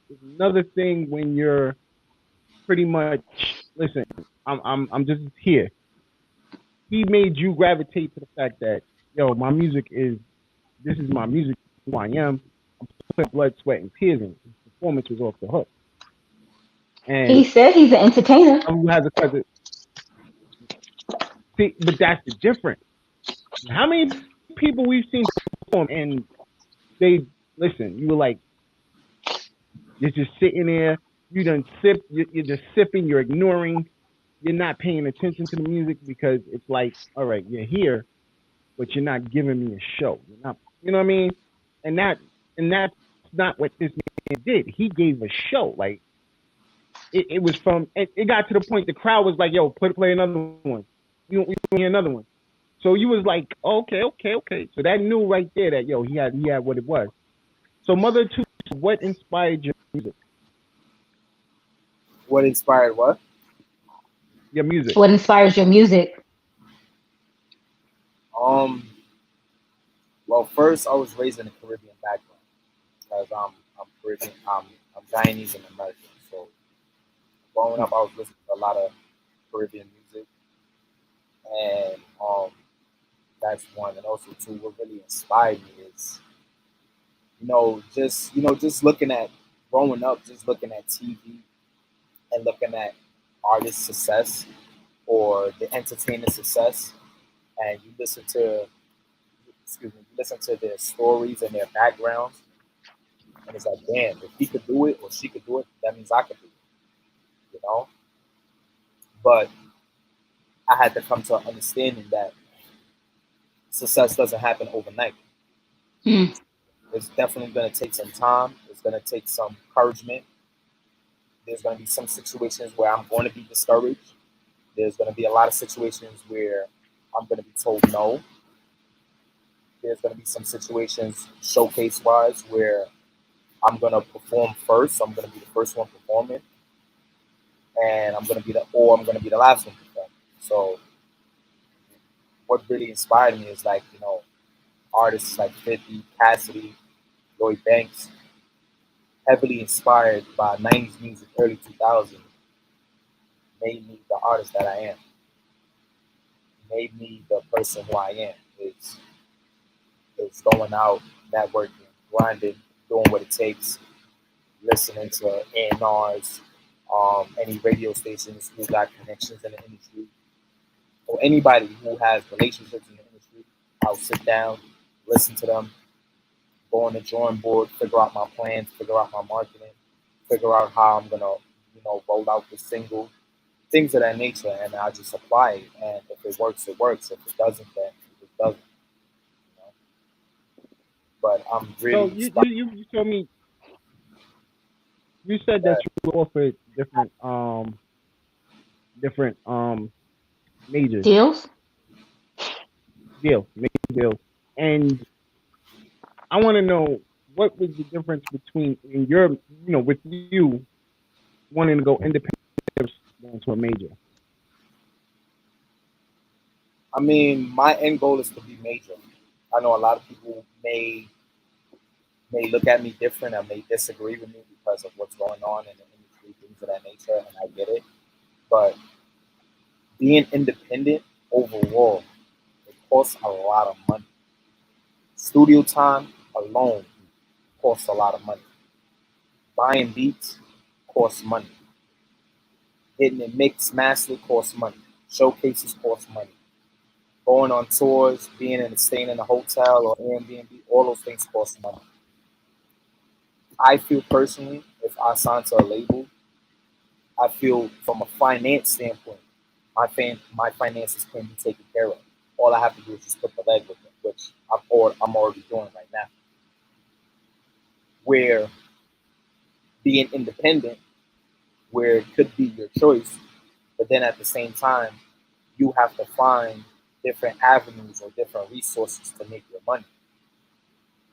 There's another thing when you're pretty much listen. I'm just here. He made you gravitate to the fact that my music this is my music. Who I am. I'm putting blood, sweat, and tears in. His performance was off the hook. And he said he's an entertainer. Who has a cousin? See, but that's the difference. How many people we've seen perform and they listen? You were like, you're just sitting there. You done sip. You're just sipping. You're ignoring. You're not paying attention to the music because it's like, all right, you're here, but you're not giving me a show. You're not, you know what I mean? And that's not what this man did. He gave a show. Like it was from. It got to the point the crowd was like, "Yo, play another one. We want to hear another one." So you was like, okay. So that knew right there that he had what it was. So Mother 2, what inspired your music? What inspired what? Your music. What inspires your music? Well, first I was raised in a Caribbean background because I'm Caribbean. I'm Guyanese and American. So growing up, I was listening to a lot of Caribbean music, and that's one. And also, two, what really inspired me is, just looking at growing up, just looking at TV and looking at artist success or the entertainer success, and you listen to their stories and their backgrounds, and it's like, damn, if he could do it or she could do it, that means I could do it, But I had to come to an understanding that success doesn't happen overnight. It's definitely going to take some time. It's going to take some encouragement. There's going to be some situations where I'm going to be discouraged. There's going to be a lot of situations where I'm going to be told no. There's going to be some situations, showcase-wise, where I'm going to perform first. I'm going to be the first one performing, and I'm going to be the last one performing. So, what really inspired me is like artists like 50, Cassidy, Lloyd Banks, heavily inspired by 90s music, early 2000s, made me the artist that I am. Made me the person who I am. It's going out, networking, grinding, doing what it takes, listening to A&Rs, any radio stations who got connections in the industry, or anybody who has relationships in the industry. I'll sit down, listen to them, go on the drawing board, figure out my plans, figure out my marketing, figure out how I'm gonna, roll out the single, things of that nature, and I just apply it. And if it works, it works. If it doesn't, then it doesn't. But I'm really. So you told me, you said that you offered different majors deals, major deals, and I want to know what was the difference between with you wanting to go independent going to a major. I mean, my end goal is to be major. I know a lot of people may look at me different or may disagree with me because of what's going on in the industry, things of that nature, and I get it. But being independent overall, it costs a lot of money. Studio time alone costs a lot of money. Buying beats costs money. Hitting it mix, master costs money. Showcases cost money. Going on tours, staying in a hotel or Airbnb, all those things cost money. I feel personally, if I sign to a label, I feel from a finance standpoint, my finances can be taken care of. All I have to do is just put the leg with it, which I'm already doing right now. Where being independent, where it could be your choice, but then at the same time, you have to find different avenues or different resources to make your money.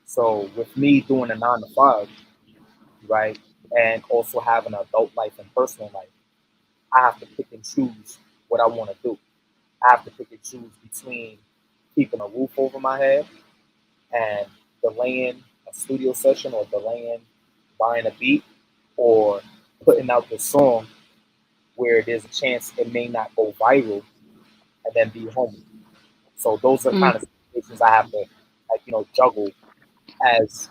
So with me doing a 9 to 5, right, and also having an adult life and personal life, I have to pick and choose what I want to do. I have to pick and choose between keeping a roof over my head and delaying a studio session or delaying buying a beat or putting out the song where there's a chance it may not go viral and then be home. So those are kind of situations I have to juggle as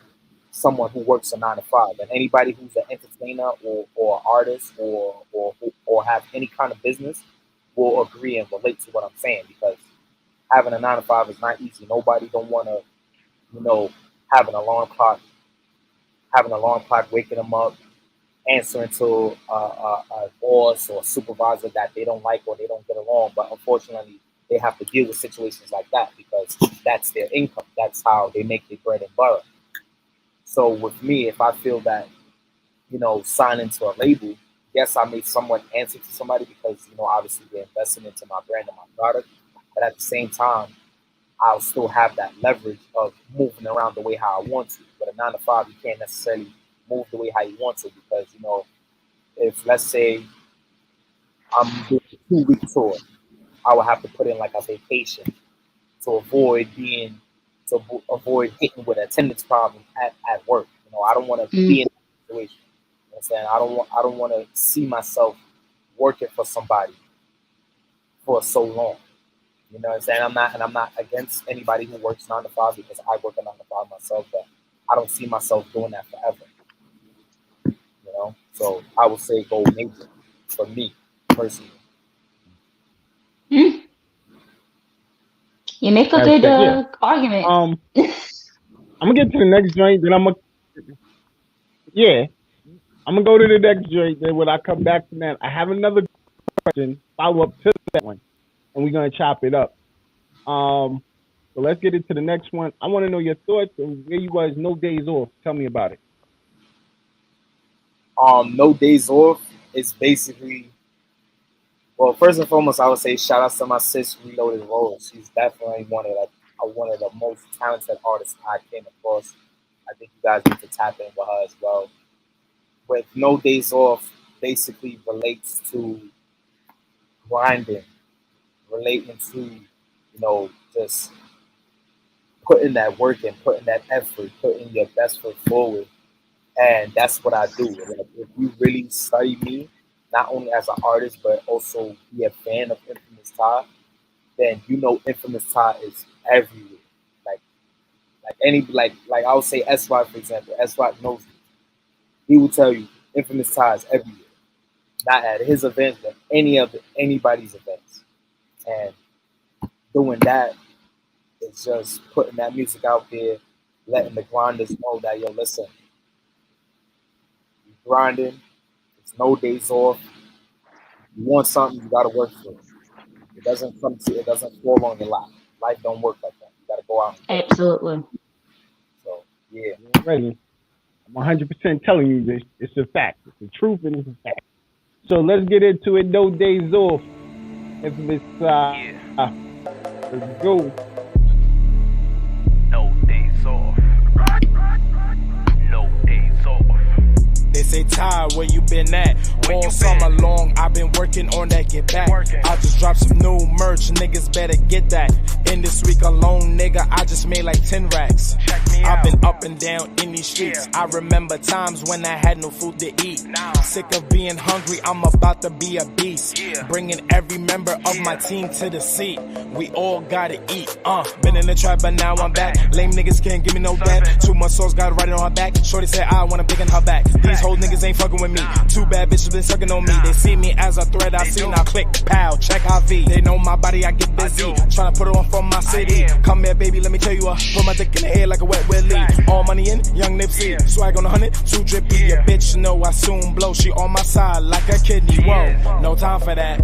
someone who works a 9 to 5. And anybody who's an entertainer or artist or have any kind of business will agree and relate to what I'm saying, because having a 9 to 5 is not easy. Nobody don't want to, have an alarm clock, waking them up, answering to a boss or a supervisor that they don't like or they don't get along. But unfortunately, they have to deal with situations like that because that's their income. That's how they make their bread and butter. So with me, if I feel that, signing to a label, yes, I may somewhat answer to somebody because, obviously they're investing into my brand and my product. But at the same time, I'll still have that leverage of moving around the way how I want to. But a 9 to 5, you can't necessarily move the way how you want to because, if let's say I'm doing a 2-week tour, I would have to put in like a vacation to avoid hitting with attendance problems at work. I don't want to be in that situation. You know what I'm saying? I don't want to see myself working for somebody for so long. You know what I'm saying? I'm not against anybody who works 9 to 5 because I work a 9 to 5 myself, but I don't see myself doing that forever. So I would say go major for me personally. You make a good argument. I'm gonna get to the next joint, then I'm gonna go to the next joint. Then when I come back from that, I have another question follow up to that one, and we're gonna chop it up. So let's get into the next one. I want to know your thoughts and where you guys no days off. Tell me about it. No Days Off is basically, well, first and foremost, I would say shout out to my sis Reloaded Rose. She's definitely one of the most talented artists I came across. I think you guys need to tap in with her as well. But No Days Off basically relates to grinding, relating to, just putting that work in, putting that effort, putting your best foot forward. And that's what I do. Like, if you really study me, not only as an artist, but also be a fan of Infamous Ty, then you know Infamous Ty is everywhere. Like like I would say SY, for example. SY knows me. He will tell you Infamous Ty is everywhere. Not at his events, but anybody's events. And doing that is just putting that music out there, letting the grinders know that, yo, listen, you grinding, it's no days off. You want something, you gotta work for it. It doesn't fall on your lap. Life don't work like that. You gotta go out and get it. Absolutely. So yeah. Ready. I'm 100% telling you this. It's a fact. It's the truth and it's a fact. So let's get into it. No days off. Infamous. Let's go. No days off. No days off. They say, Ty, where you been at? All summer long, I've been working on that get back. I just dropped some new merch, niggas better get that. In this week alone, nigga, I just made like 10 racks. I've been up and down in these streets. I remember times when I had no food to eat. Sick of being hungry, I'm about to be a beast. Bringing every member of my team to the seat. We all gotta eat. Been in the trap, but now I'm back. Lame niggas can't give me no dab. 2 months souls got it right on her back. Shorty said I wanna big in her back. These whole niggas ain't fucking with me. 2 bad bitches been sucking on me. They see me as a threat, I see now click, pow, check IV. They know my body, I get busy. Tryna put it on for my city. Come here, baby, let me tell you put my dick in the air like a wet willy. All money in, young Nipsey. Swag on 100, too drippy. Your bitch know I soon blow. She on my side like a kidney. Whoa, no time for that.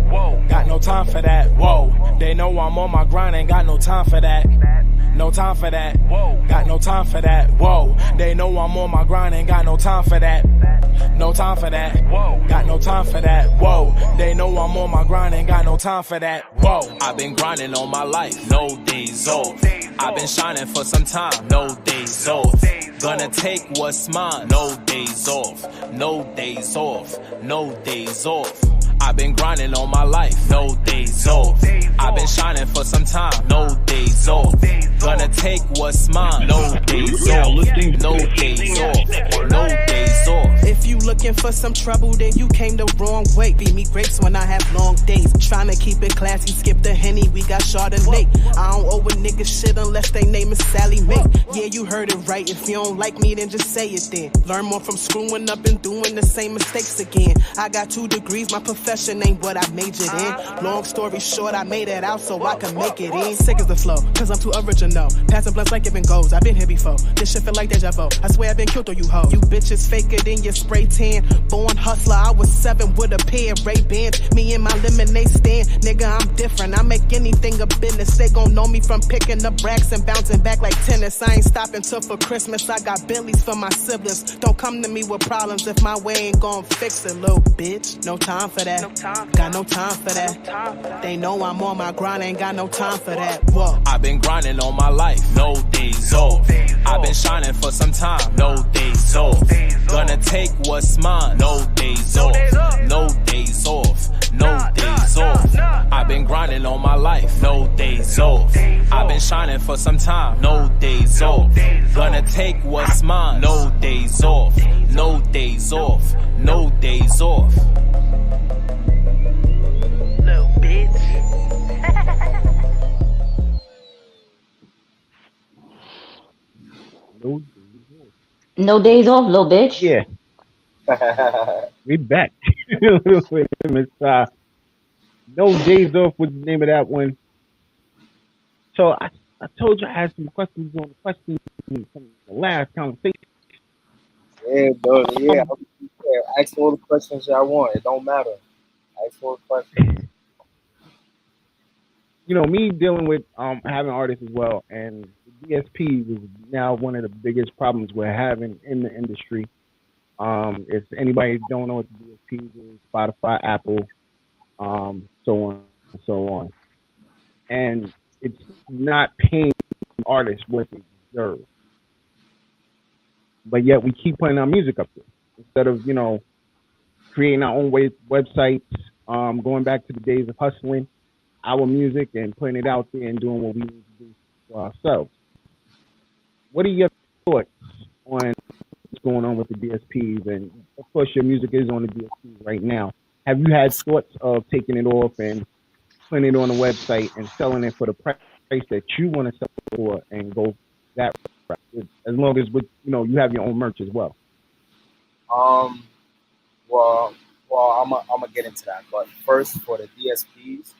Got no time for that. Whoa, they know I'm on my grind, ain't got no time for that. No time for that. Got no time for that. Whoa, they know I'm on my grind, ain't got no time for that. No time for that. Got no time for that. Whoa, they know I'm on my grind, ain't got no time for that. Whoa, I've been grinding all my life, no days off. I've been shining for some time, no days off. Gonna take what's mine, no days off. No days off. No days off. I've been grinding all my life, no days off. I've been shining for some time, no days off. Gonna take what's mine, no days off. No days off. No days off. If you looking for some trouble, then you came the wrong way. Feed me grapes when I have long days. Tryna keep it classy, skip the Henny, we got Chardonnay. I don't owe a nigga shit unless they name is Sally Mae. Yeah, you heard it right. If you don't like me, then just say it then. Learn more from screwing up and doing the same mistakes again. I got 2 degrees, my profession ain't what I majored in. Long story short, I made it out so I can make it in. Sick as the flow, cause I'm too original. Passing blunts like giving goals, I've been here before. This shit feel like deja vu. I swear I've been killed or you hoe. You bitches faker than your spray tan. Born hustler, I was 7 with a pair of Ray-Bans. Me and my lemonade stand, nigga, I'm different. I make anything a business. They gon' know me from picking up racks and bouncing back like tennis. I ain't stopping till for Christmas. I got Bentleys for my siblings. Don't come to me with problems if my way ain't gon' fix it, little bitch. No time for that. Got no time for that. They know I'm on my grind, ain't got no time for that. Whoa. I've been grinding all my life, no days off. I've been shining for some time, no days off. Gonna take what's mine, no days off. No days off. No days off. I've been grinding all my life, no days off. I've been shining for some time, no days off. Gonna take what's mine, no days off. No days off. No days off. Little bitch. No days off, little bitch. Yeah. We back. No days off was the name of that one. So I told you I had some questions on the questions from the last conversation. Yeah, bro. Yeah. Ask all the questions y'all want. It don't matter. Ask all the questions. me dealing with having artists as well, and the DSP is now one of the biggest problems we're having in the industry. If anybody don't know what the DSP is, Spotify, Apple, so on and so on, and it's not paying artists what they deserve. But yet we keep putting our music up there instead of creating our own websites, going back to the days of hustling our music and putting it out there and doing what we need to do for ourselves. What are your thoughts on what's going on with the DSPs? And of course, your music is on the DSPs right now. Have you had thoughts of taking it off and putting it on a website and selling it for the price that you want to sell it for and go that route? As long as you have your own merch as well. Well, I'm gonna get into that, but first for the DSPs,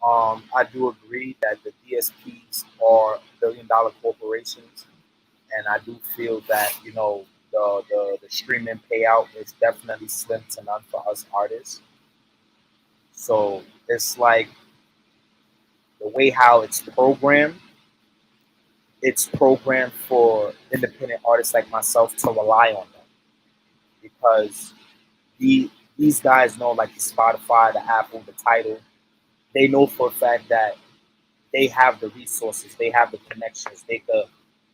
I do agree that the DSPs are billion-dollar corporations, and I do feel that the streaming payout is definitely slim to none for us artists. So it's like the way how it's programmed for independent artists like myself to rely on them, because these guys know, like the Spotify, the Apple, the Tidal, they know for a fact that they have the resources, they have the connections, they could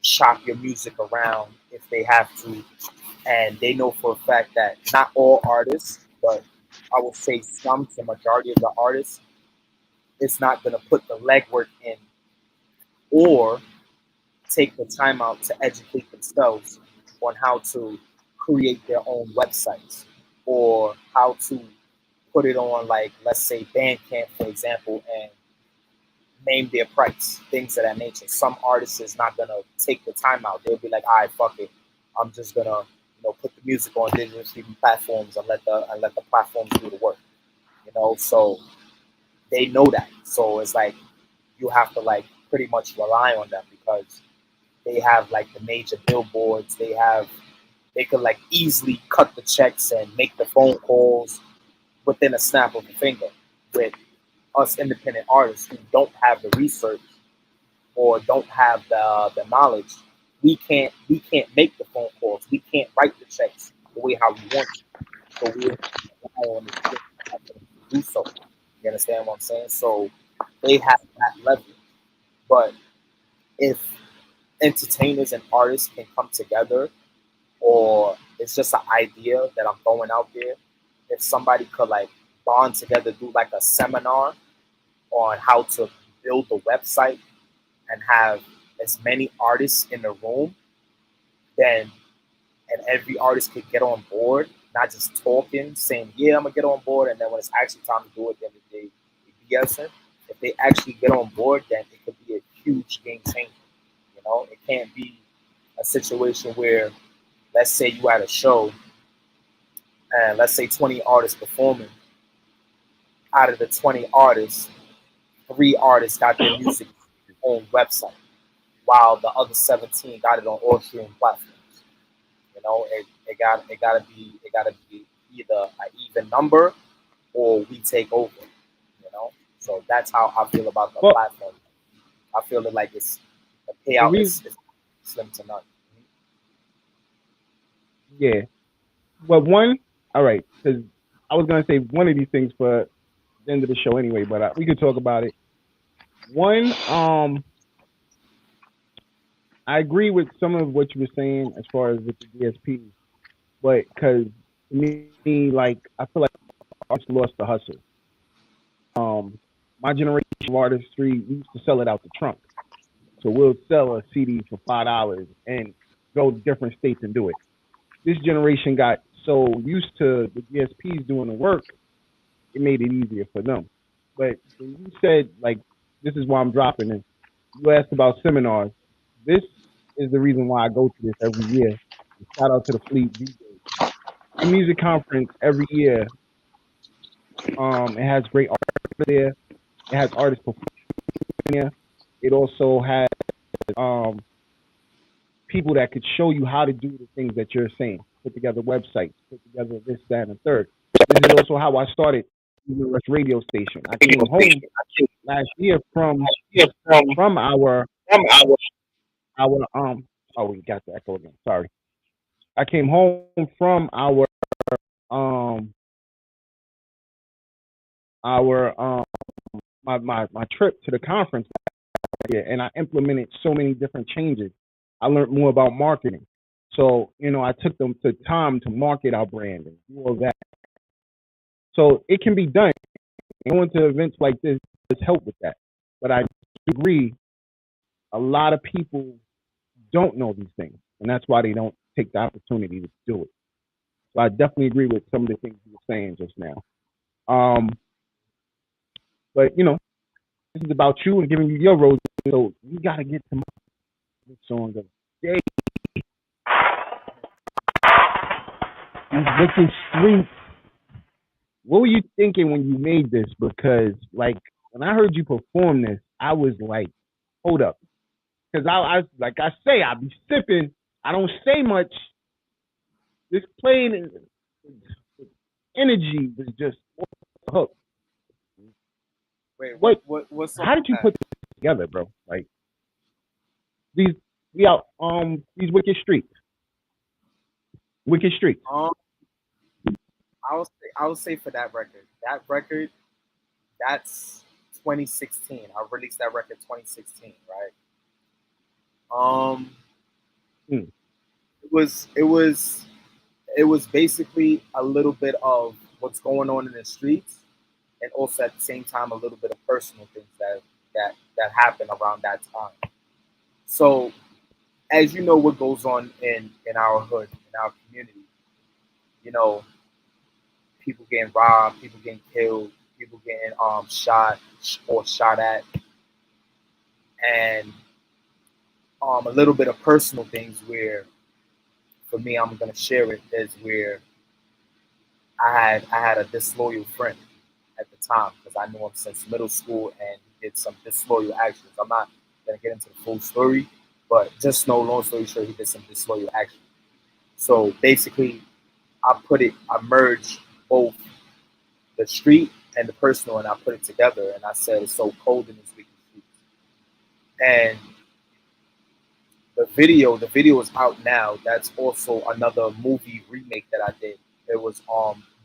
shop your music around if they have to, and they know for a fact that not all artists, but I would say the majority of the artists, it's not going to put the legwork in or take the time out to educate themselves on how to create their own websites or how to put it on, like, let's say Bandcamp, for example, and name their price, things of that nature. Some artists is not gonna take the time out. They'll be like, all right, fuck it, I'm just gonna put the music on digital streaming platforms and let the platforms do the work. So they know that. So it's like you have to like pretty much rely on them, because they have like the major billboards. They could like easily cut the checks and make the phone calls within a snap of a finger. With us independent artists who don't have the research or don't have the knowledge, we can't make the phone calls. We can't write the checks the way how we want to. So we rely on the to do so. You understand what I'm saying? So they have that leverage. But if entertainers and artists can come together, or it's just an idea that I'm throwing out there, if somebody could like bond together, do like a seminar on how to build a website and have as many artists in the room, then and every artist could get on board, not just talking, saying, yeah, I'm gonna get on board, and then when it's actually time to do it, then they BSing. If they actually get on board, then it could be a huge game changer. It can't be a situation where, let's say you had a show and let's say 20 artists performing. Out of the 20 artists, 3 artists got their music on website, while the other 17 got it on all streaming platforms. It gotta be either an even number or we take over. So that's how I feel about the platform. I feel that like it's the payout is slim to none. Yeah. Well, all right, because I was gonna say one of these things for the end of the show anyway, but we could talk about it. One, I agree with some of what you were saying as far as with the DSP, but because to me, like, I feel like artists lost the hustle. My generation of artistry, we used to sell it out the trunk. So we'll sell a CD for $5 and go to different states and do it. This generation got so used to the DSPs doing the work, it made it easier for them. But when you said, like, this is why I'm dropping it, you asked about seminars. This is the reason why I go to this every year. And shout out to the Fleet DJs. The music conference every year, it has great artists there. It has artists performing there. It also has people that could show you how to do the things that you're saying. Put together websites, put together this, that, and the third. This is also how I started Evening Rush radio station. I came home last year from our oh, we got the echo again. Sorry. I came home from um my trip to the conference and I implemented so many different changes. I learned more about marketing. So, I took them to time to market our brand and do all that. So it can be done. Going to events like this does help with that. But I agree, a lot of people don't know these things. And that's why they don't take the opportunity to do it. So I definitely agree with some of the things you were saying just now. But, this is about you and giving you your rose. So you got to get to my song of the day. These wicked streets. What were you thinking when you made this? Because, when I heard you perform this, I was like, hold up. Because I like I say, I be sipping. I don't say much. This playing energy was just hook. Wait, what song? How did you put this together, bro? Like these wicked streets. Wicked streets. I would say for that record, that's 2016. I released that record 2016, right? It was basically a little bit of what's going on in the streets, and also at the same time a little bit of personal things that happen around that time. So, as you know, what goes on in our hood, in our community, people getting robbed, people getting killed, people getting shot or shot at, and a little bit of personal things where, for me, I'm gonna share it, is where I had a disloyal friend at the time, because I knew him since middle school, and he did some disloyal actions. I'm not gonna get into the full story, but just know, long story short, he did some disloyal actions. So basically, I merged both the street and the personal, and I put it together, and I said it's so cold in this wicked streets. And the video is out now. That's also another movie remake that I did. It was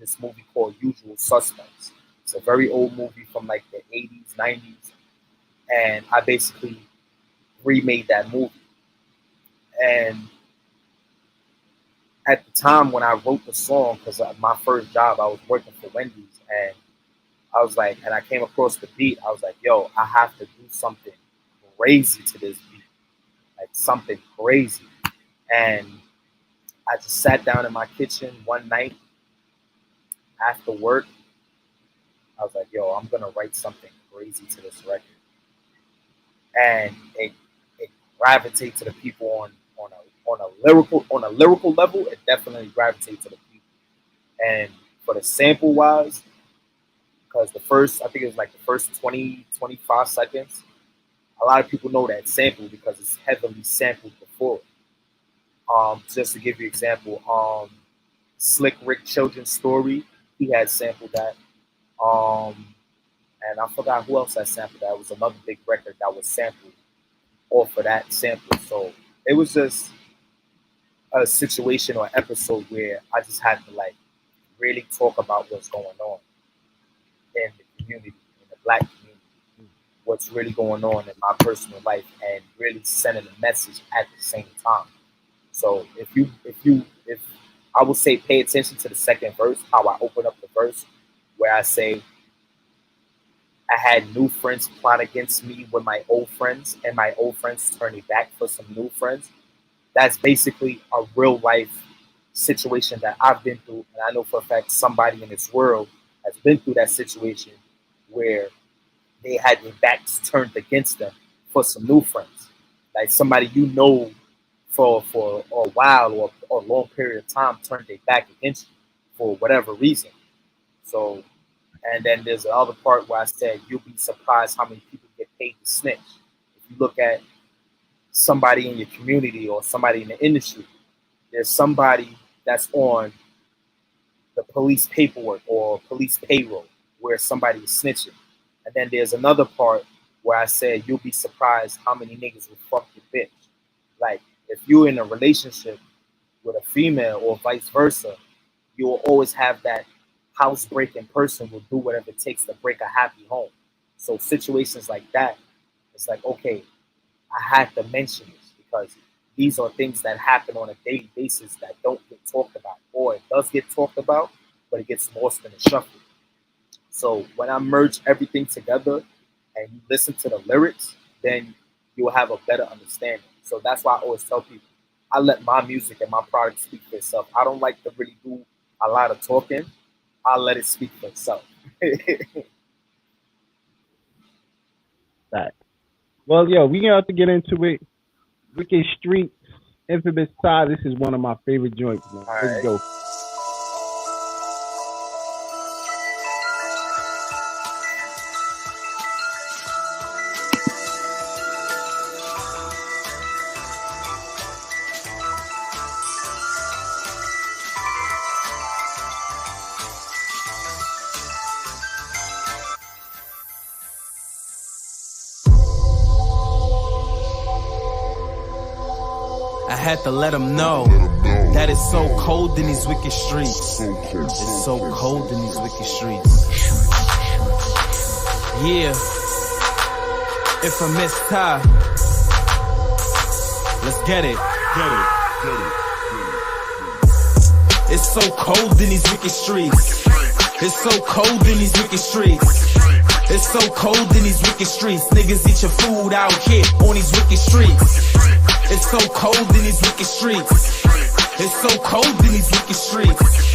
this movie called Usual Suspects. It's a very old movie from like the 80s, 90s, and I basically remade that movie. And at the time when I wrote the song, because my first job, I was working for Wendy's, and I was like, and I came across the beat, I was like, yo, I have to do something crazy to this beat, like something crazy. And I just sat down in my kitchen one night after work. I was like, yo, I'm gonna write something crazy to this record. And it gravitates to the people on a lyrical level. It definitely gravitates to the people. And for the sample wise, because I think it was like the first 20, 25 seconds, a lot of people know that sample because it's heavily sampled before. Just to give you an example, Slick Rick Children's Story, he had sampled that. And I forgot who else had sampled that. It was another big record that was sampled off of that sample. So it was just a situation or episode where I just had to like really talk about what's going on in the community, in the Black community, what's really going on in my personal life, and really sending a message at the same time. So if I would say pay attention to the second verse, how I open up the verse, where I say, I had new friends plot against me with my old friends, and my old friends turning back for some new friends. That's basically a real life situation that I've been through, and I know for a fact somebody in this world has been through that situation where they had their backs turned against them for some new friends, like somebody for a while or a long period of time turned their back against you for whatever reason. So, and then there's the other part where I said you'll be surprised how many people get paid to snitch. If you look at somebody in your community or somebody in the industry, there's somebody that's on the police paperwork or police payroll. where somebody is snitching. And then there's another part where I said, you'll be surprised how many niggas will fuck your bitch. Like, if you're in a relationship with a female or vice versa, you will always have that house-breaking person will do whatever it takes to break a happy home. So situations like that, it's like, okay, I had to mention this because these are things that happen on a daily basis that don't get talked about, or it does get talked about, but it gets lost in the shuffle. So when I merge everything together and you listen to the lyrics, then you'll have a better understanding. So that's why I always tell people, I let my music and my product speak for itself. I don't like to really do a lot of talking. I'll let it speak for itself. Right. Well, yo, we gonna have to get into it. Wicked Streets, Infamous Side. This is one of my favorite joints, man. Let's go. I had to let them know that it's so cold in these wicked streets. It's so cold in these wicked streets. Yeah. Infamous tie. Let's get it. It's so cold in these wicked streets. It's so cold in these wicked streets. It's so cold in these wicked streets. Niggas eat your food out here on these wicked streets. It's so cold in these wicked streets. It's so cold in these wicked streets.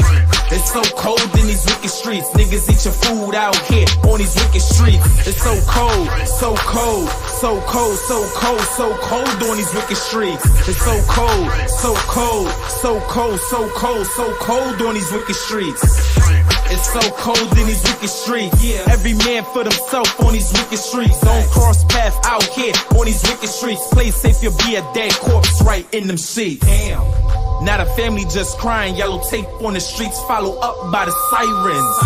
It's so cold in these wicked streets. Niggas eat your food out here on these wicked streets. It's so cold, so cold, so cold, so cold, so cold on these wicked streets. It's so cold, so cold, so cold, so cold, so cold on these wicked streets. It's so cold in these wicked streets. Every man for himself on these wicked streets. Don't cross paths out here on these wicked streets. Play safe, you'll be a dead corpse right in them seats. Damn. Not a family just crying. Yellow tape on the streets, follow up by the sirens.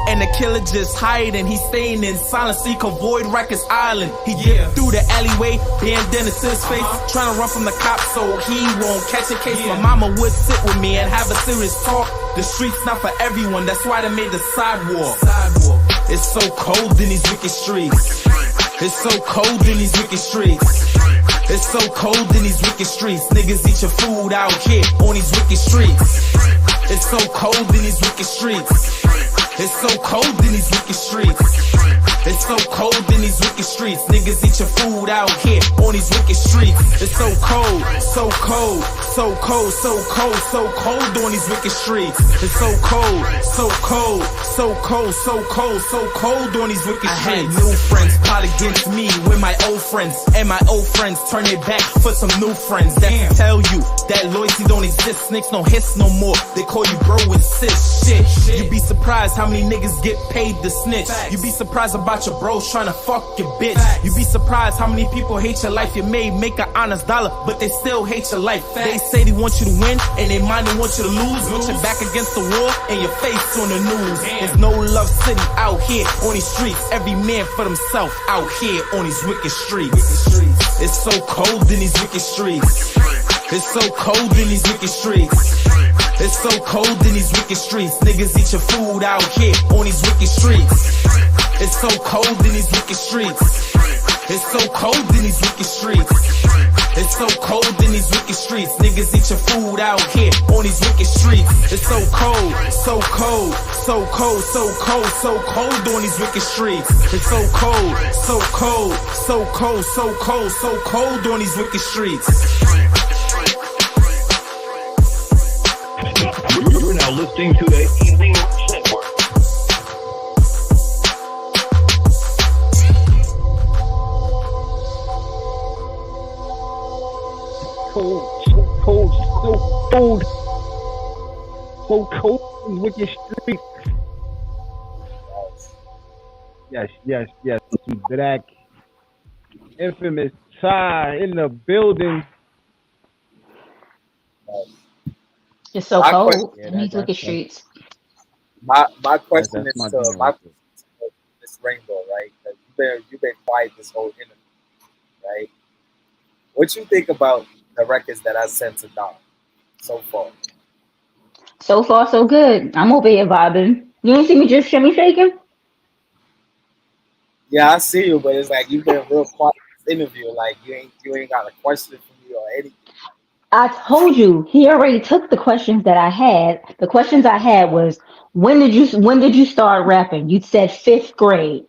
And the killer just hiding. He's staying in silence so he can avoid Rikers Island. He get through the alleyway, bandana to his face, trying to run from the cops so he won't catch a case. My mama would sit with me and have a serious talk. The streets not for everyone, that's why they made the sidewalk. It's so cold in these wicked streets. It's so cold in these wicked streets. It's so cold in these wicked streets. Niggas eat your food out here on these wicked streets. It's so cold in these wicked streets. It's so cold in these wicked streets. It's so cold in these wicked streets. Niggas eat your food out here on these wicked streets. It's so cold, so cold, so cold, so cold, so cold on these wicked streets. It's so cold, so cold, so cold, so cold, so cold on these wicked streets. I had new friends plot against me with my old friends, and my old friends turn their back for some new friends that tell you that loyalty don't exist. Snakes don't hiss no more. They call you bro and sis. Shit, you be surprised how many niggas get paid to snitch. You be surprised about your bros trying to fuck your bitch. You be surprised how many people hate your life. You may make an honest dollar, but they still hate your life. They say they want you to win, and they mind they want you to lose. Put your back against the wall, and your face on the news. There's no love city out here on these streets. Every man for themselves out here on these wicked streets. It's so cold in these wicked streets. It's so cold in these wicked streets. It's so cold in these wicked streets. Niggas eat your food out here on these wicked streets. It's so cold in these wicked streets. It's so cold in these wicked streets. It's so cold in these wicked streets. Niggas eat your food out here on these wicked streets. It's so cold, so cold, so cold, so cold, so cold on these wicked streets. It's so cold, so cold, so cold, so cold, so cold on these wicked streets. You're now listening to the Evening Rush Network. Cold, so cold, so cold. So cold in wicked streets. Yes. Black. Infamous Ty in the building. It's so cold in these wicked streets. My question That's is my to jam right there. Miss Rainbow, right? 'Cause you've been quiet this whole interview, right? What you think about the records that I sent to Don so far? So far, so good. I'm over here vibing. You ain't see me just shimmy shaking? Yeah, I see you, but it's like you've been real quiet in this interview. Like you ain't got a question for me or anything. I told you he already took the questions that I had. The questions I had was when did you start rapping? You said fifth grade.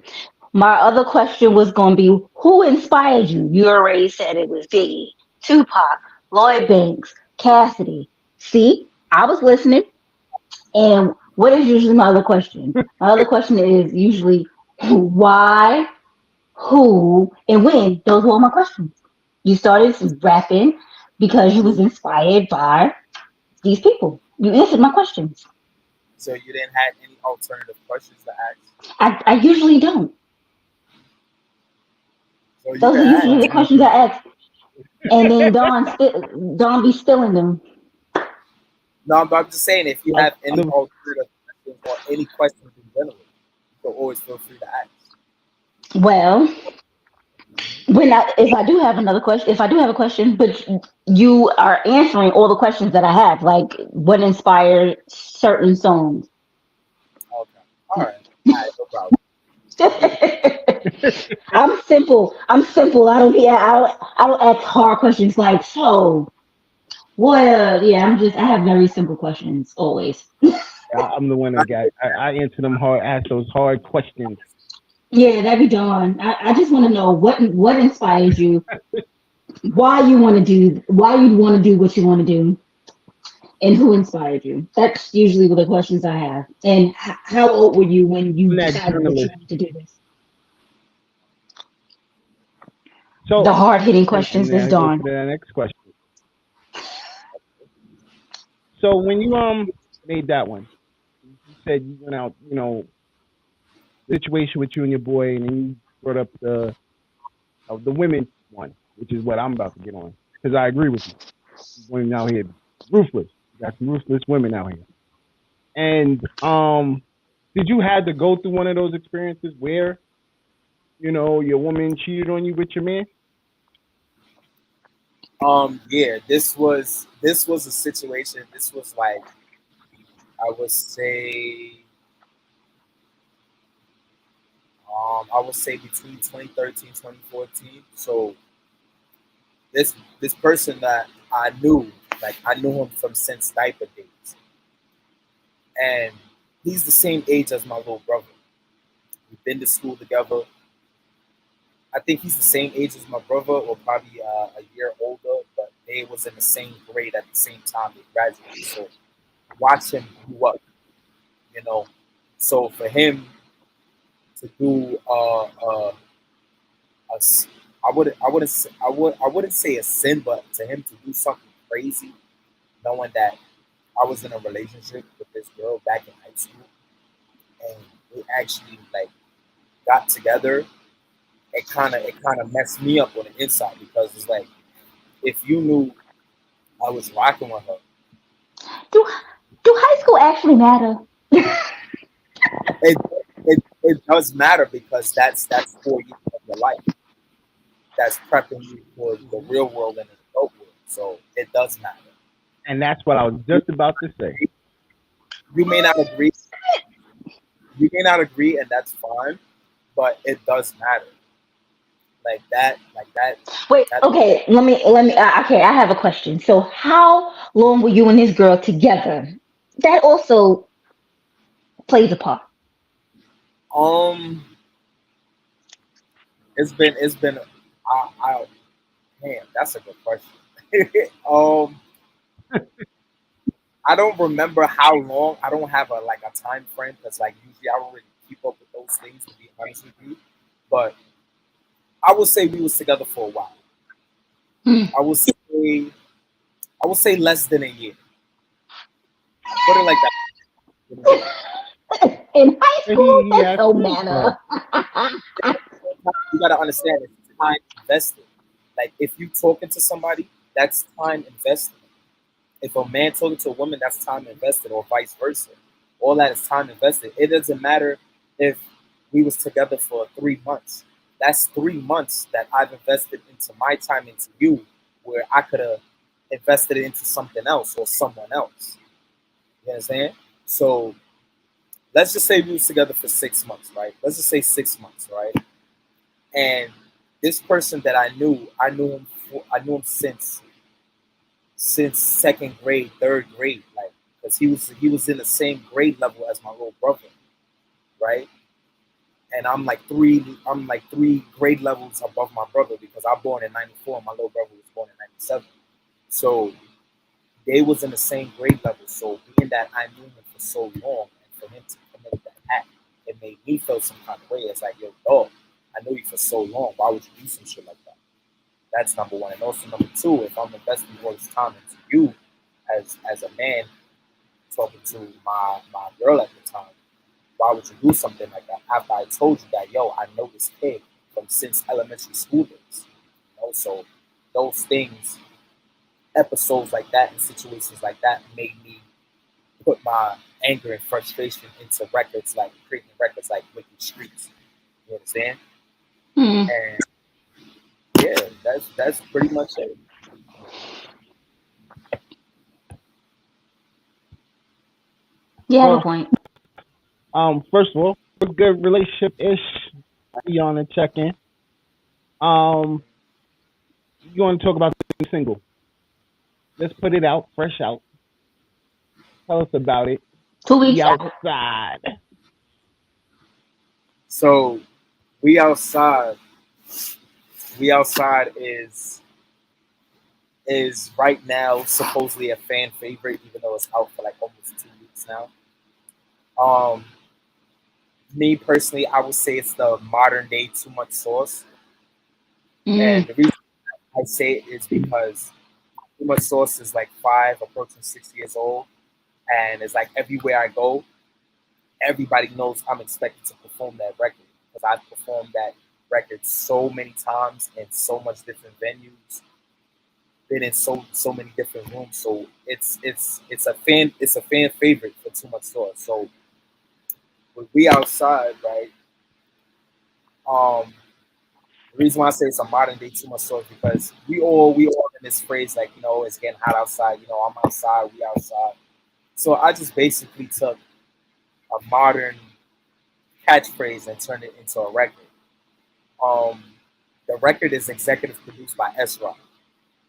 My other question was gonna be who inspired you? You already said it was Biggie, Tupac, Lloyd Banks, Cassidy. See, I was listening. And what is usually my other question? My other question is usually why, who, and when. Those were all my questions. You started rapping because you was inspired by these people. You answered my questions. So you didn't have any alternative questions to ask. I usually don't. So you Those can are ask. usually the questions I ask. And then Don be stealing them. No, but I'm just saying if you have any Other- alternative questions or any questions in general, you can always feel free to ask. Well, if I do have another question, if I do have a question, but you are answering all the questions that I have, like what inspired certain songs. Okay. All right. All right, no problem. I'm simple. I'm simple. I don't ask hard questions like so. What? Yeah, I have very simple questions always. I'm the one that got. I answer them hard. Ask those hard questions. Yeah, that'd be done. I just want to know what inspires you, why you want to do what you want to do, and who inspired you. That's usually the questions I have. And how old were you when you I'm that decided that you journalist. wanted to do this? The So, hard hitting and questions then is I go to done. the next question. So when you made that one, you said you went out, situation with you and your boy, and then you brought up the women one, which is what I'm about to get on, because I agree with you. Women out here ruthless. You got some ruthless women out here. And did you had to go through one of those experiences where your woman cheated on you with your man? Yeah, this was a situation. This was like I would say between 2013 2014. So this person that I knew, like I knew him from since diaper days, and he's the same age as my little brother. We've been to school together. I think he's the same age as my brother, or probably a year older, but they was in the same grade at the same time they graduated. So watch him grew up, you know. So for him to do a s- I wouldn't say a sin, but to him to do something crazy, knowing that I was in a relationship with this girl back in high school, and we actually like got together. It kind of messed me up on the inside because it's like if you knew I was rocking with her, Do do high school actually matter? it does matter because that's 4 years of your life. That's prepping you for the real world and the adult world. So it does matter. And that's what I was just about to say. You may not agree. You may not agree, and that's fine. But it does matter. Like that. Like that. Wait, That. okay, let me okay, I have a question. So how long were you and this girl together? That also plays a part. Um. It's been. I. Man, that's a good question. um. I don't remember how long. I don't have a time frame because like usually I don't really keep up with those things to be honest with you. But I would say we was together for a while. Hmm. I would say I would say less than a year. Put it like that. In high school, He that's asked no me, matter. You gotta understand it's time invested. Like if you talking to somebody, that's time invested. If a man talking to a woman, that's time invested, or vice versa. All that is time invested. It doesn't matter if we was together for 3 months. That's 3 months that I've invested into my time into you, where I could have invested it into something else or someone else. You understand? So let's just say we was together for 6 months, right? Let's just say 6 months, right? And this person that I knew him since second grade, third grade, like, because he was in the same grade level as my little brother, right? And I'm like three grade levels above my brother because I born in '94 and my little brother was born in '97. So they was in the same grade level. So being that I knew him for so long, and for him to commit that act, it made me feel some kind of way. It's like, yo, dog, I knew you for so long. Why would you do some shit like that? That's number one. And also number two, if I'm investing all this time into you as a man talking to my girl at the time, why would you do something like that after I told you that, yo, I know this kid from since elementary school days? You know, so those things, episodes like that and situations like that made me put my anger and frustration into records, like creating records like Wicked Streets. You understand? And yeah, that's pretty much it. You have a point. First of all, a good relationship ish. You on a check in. You want to talk about the single? Let's put it out, fresh out. Tell us about it. 2 weeks We out. outside. So we outside. We outside is right now supposedly a fan favorite, even though it's out for like almost 2 weeks now. Me personally, I would say it's the modern day Too Much Sauce. And the reason I say it is because Too Much Sauce is like approaching 6 years old, and it's like everywhere I go, everybody knows I'm expected to perform that record because I've performed that record so many times in so much different venues, been in so many different rooms. So it's a fan favorite for Too Much Sauce. So when we outside, right? The reason why I say it's a modern day Too Much Sauce because we all in this phrase like, you know, it's getting hot outside. You know, I'm outside, we outside. So I just basically took a modern catchphrase and turned it into a record. The record is executive produced by S-Rock.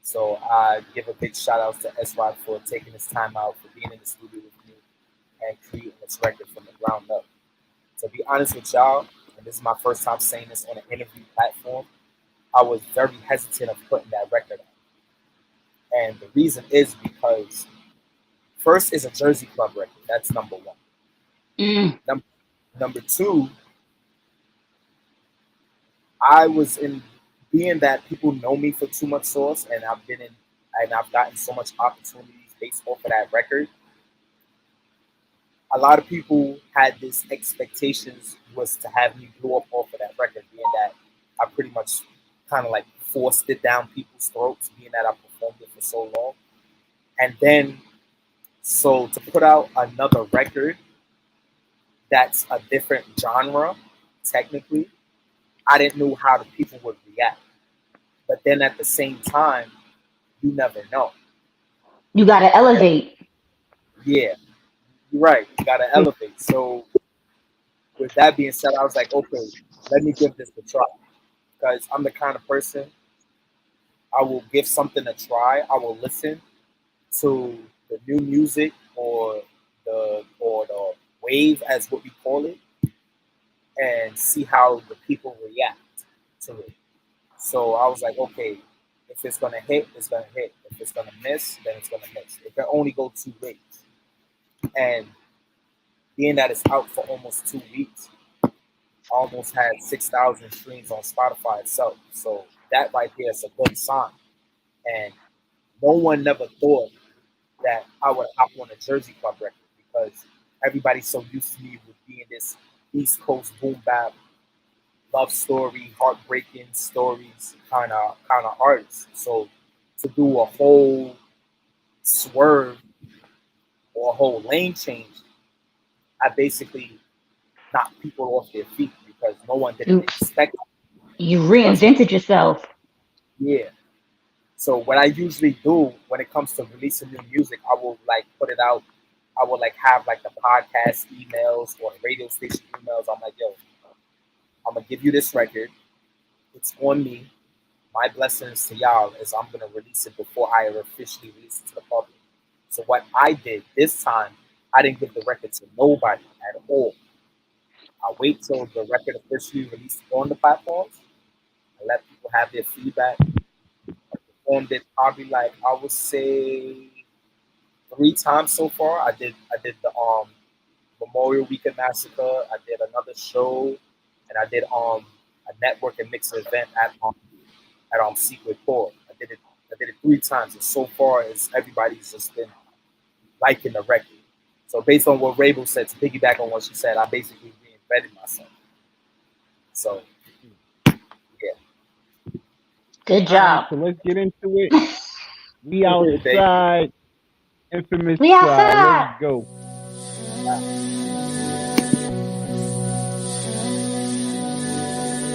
So I give a big shout out to S-Rock for taking his time out, for being in the studio with me and creating this record from the ground up. To be honest with y'all, and this is my first time saying this on an interview platform, I was very hesitant of putting that record out. And the reason is because first is a Jersey Club record. That's number one. Number two, I was in being that people know me for Too Much Sauce, and I've gotten so much opportunities based off of that record. A lot of people had this expectations was to have me blow up off of that record, being that I pretty much kind of like forced it down people's throats, being that I performed it for so long. And then, so to put out another record that's a different genre, technically, I didn't know how the people would react. But then at the same time, you never know. You gotta elevate. Yeah, you're right. You gotta elevate. So with that being said, I was like, okay, let me give this a try. Because I'm the kind of person, I will give something a try. I will listen to the new music or the wave, as what we call it, and see how the people react to it. So I was like, okay, if it's gonna hit, it's gonna hit. If it's gonna miss, then it's gonna miss. It can only go 2 ways. And being that it's out for almost 2 weeks, I almost had 6,000 streams on Spotify itself. So that right there is a good sign. And no one never thought that I would hop on a Jersey Club record because everybody's so used to me with being this East Coast boom bap, love story, heartbreaking stories kind of artist. So to do a whole swerve or a whole lane change I basically knocked people off their feet because no one didn't expect it. You reinvented yourself. Yeah. So what I usually do when it comes to releasing new music, I will like put it out. I will like have like the podcast emails or radio station emails. I'm like, yo, I'm gonna give you this record. It's on me. My blessings to y'all is I'm gonna release it before I officially release it to the public. So what I did this time, I didn't give the record to nobody at all. I wait till the record officially released on the platforms. I let people have their feedback. I performed it probably like I would say 3 times so far. I did the Memorial Weekend Massacre. I did another show, and I did a network and mix event at Secret Core. I did it 3 times, and so far as everybody's just been liking the record. So based on what Rabel said, to piggyback on what she said, I basically reinvented myself. So yeah. Good job. So let's get into it. We outside. Infamous We outside. Let's go.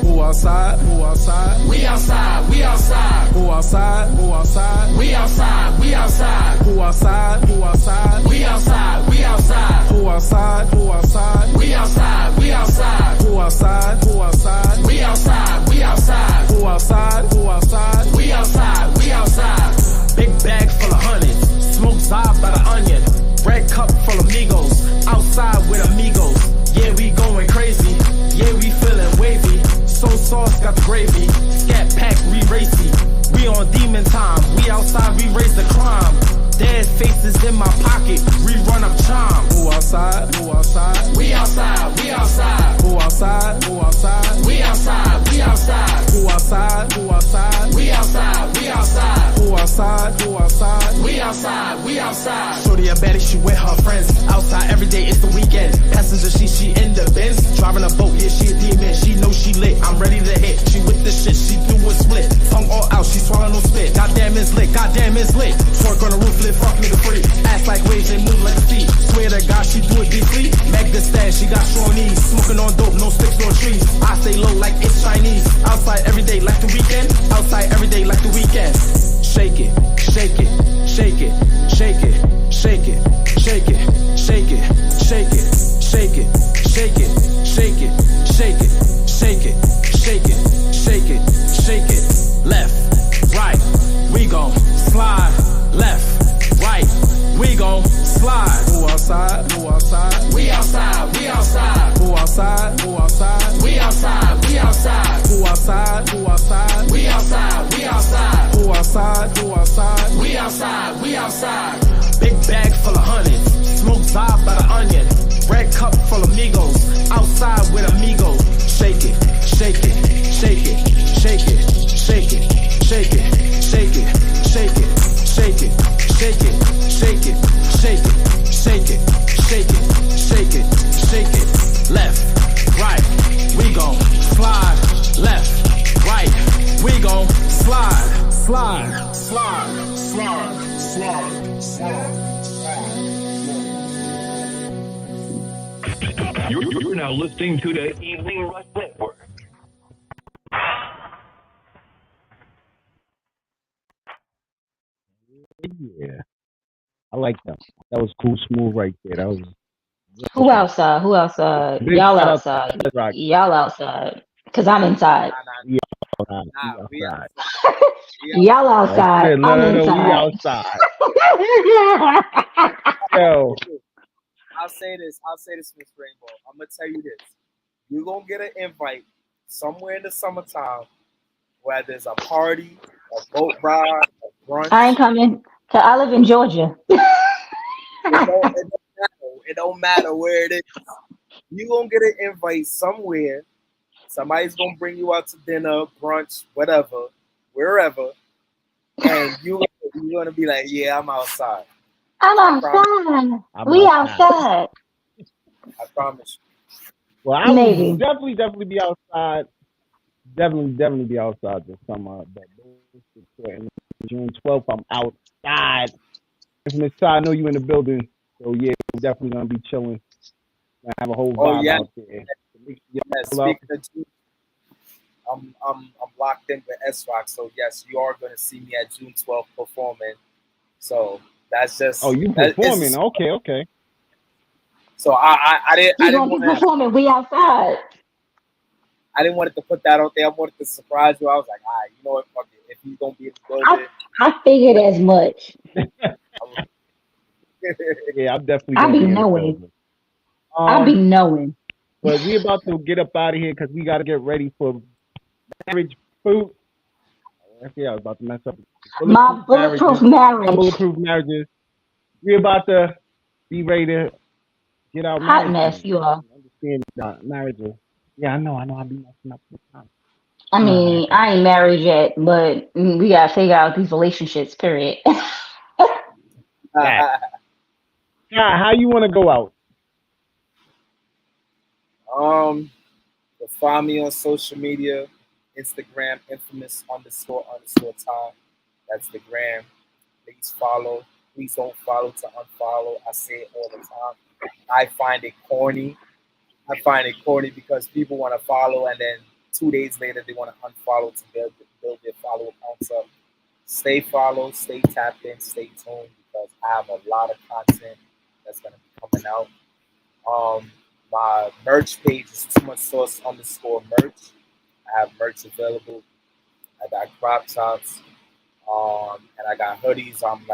Who outside? Who outside? We outside, we outside. Who outside? Who outside? We outside, we outside. Who outside? Who outside? We outside, we outside. Who outside? Who outside? We outside, we outside. Who outside? Who outside? We outside, we outside. Who outside? Who outside? We outside, we outside. Big bag full of hundreds, smoke zob by the onion. Red cup full of Migos, outside with amigos. Yeah, we going crazy. Yeah, we feeling wavy. So sauce got the gravy. Scat pack, we racy. We on demon time. We outside, we raise the crime. Dead faces in my pocket. We run up charm. Who outside? Who outside? We outside, we outside. Who outside? Who outside? We outside, we outside. Who outside? Who outside? We outside, we outside. Who outside? Who outside? We outside, we outside. Shorty a baddie, she with her friends. Outside every day, it's the weekend. Passenger, she in the Benz. Driving a boat, yeah, she a demon. She know she lit. I'm ready to hit. She with the shit, she do a split. Tongue all out, she swallow no spit. Goddamn it's lit, goddamn it's lit. Twerk on the roof, lit, fuck nigga free. Ass like waves, they move like a feet. Swear to God, she do it deeply. Meg the stash, she got Shone. Smoking on dope, no sticks, no trees. I stay low like it's Chinese. Outside every day like the weekend. Outside every day like the weekend. Shake it, shake it, shake it, shake it, shake it, shake it, shake it, shake it, shake it, shake it, shake it, shake it, shake it, shake it, shake it, shake it. Left, right, we gon' slide. Left, right, we gon' slide. Who outside? Who outside? We outside, we outside. Who outside? Who outside? We outside, we outside. Who outside? Who outside? We outside, we outside. Who outside? Who outside? We outside, we outside. Big bag full of hundreds, smoke zob by the onion. Red cup full of Migos, outside with amigos. Shake it, shake it, shake it, shake it, shake it, shake it, shake it, shake it, shake it, shake it, shake it, shake it, shake it, shake it, shake it, shake it. Left, right, we gon' slide. Left, right, we gon' slide. Slide. Slide, slide, slide, slide. You're now listening to the Evening Rush Network. Yeah, I like that. That was cool, smooth right there. That was. Who outside? Who outside? Big Y'all shout out outside. to Rock. Y'all outside. Cause I'm inside. We outside. We outside. Y'all outside. No, I'm we inside. outside. Yo, I'll say this, Miss Rainbow. I'm gonna tell you this. You're gonna get an invite somewhere in the summertime where there's a party, a boat ride, a brunch. I ain't coming. Cause I live in Georgia. It don't matter where it is. You're gonna get an invite somewhere. Somebody's gonna bring you out to dinner, brunch, whatever, wherever, and you're gonna be like, "Yeah, I'm outside." I'm outside. We outside. I promise you. well, I Maybe. will definitely be outside. Definitely be outside this summer. But June 12th, I'm outside. Miss Ty, I know you in the building, so yeah, we're definitely gonna be chilling. I have a whole Oh vibe yeah. out there. Yeah, speaking of June, I'm locked in with S-Rock, so yes, you are gonna see me at June 12th performing. So that's just you performing? Okay. So I He didn't gonna want be to performing. We outside. I didn't want it to put that out there. I wanted to surprise you. I was like, all right, you know what, fuck it. If he's gonna be in the building, I figured as much. Yeah, I'm definitely I gonna be be in the knowing. building. I be knowing. But we about to get up out of here because we got to get ready for marriage food. Yeah, I was about to mess up. My bulletproof marriage. Bulletproof marriages. We about to be ready to get our Hot marriage mess, thing. you are. Understand marriages. Yeah, I know. I be messing up sometimes. I mean, I ain't married yet, but we gotta figure out these relationships. Period. Yeah. How you want to go out? Find me on social media, Instagram, infamous__Tom. That's the gram. Please follow. Please don't follow to unfollow. I say it all the time. I find it corny because people want to follow and then 2 days later they want to unfollow to build their follow accounts up. Stay followed, stay tapped in, stay tuned because I have a lot of content that's going to be coming out. My merch page is too_much sauce_merch. I have merch available. I got crop tops, and I got hoodies. I'm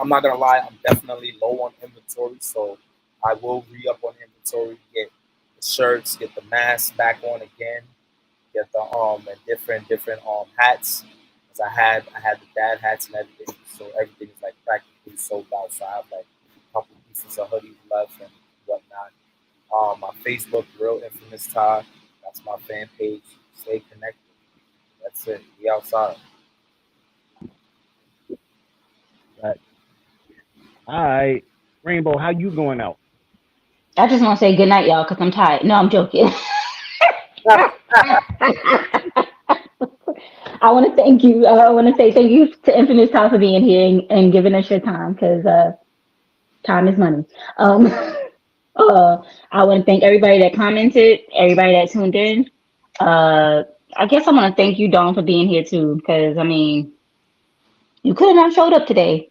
not gonna lie, I'm definitely low on inventory, so I will re-up on inventory, get the shirts, get the masks back on again, get the and different hats. Cause I had the dad hats and everything, so everything is like practically sold out. So I have like a couple pieces of hoodies left and whatnot. My Facebook, Real Infamous Todd. That's my fan page. Stay connected. That's it. We outside. Right. All right. Rainbow, how you going out? I just want to say good night, y'all, because I'm tired. No, I'm joking. I want to thank you. I want to say thank you to Infamous Todd for being here and giving us your time because time is money. I want to thank everybody that commented, everybody that tuned in. I guess I want to thank you, Dawn, for being here too, because I mean, you could have not showed up today.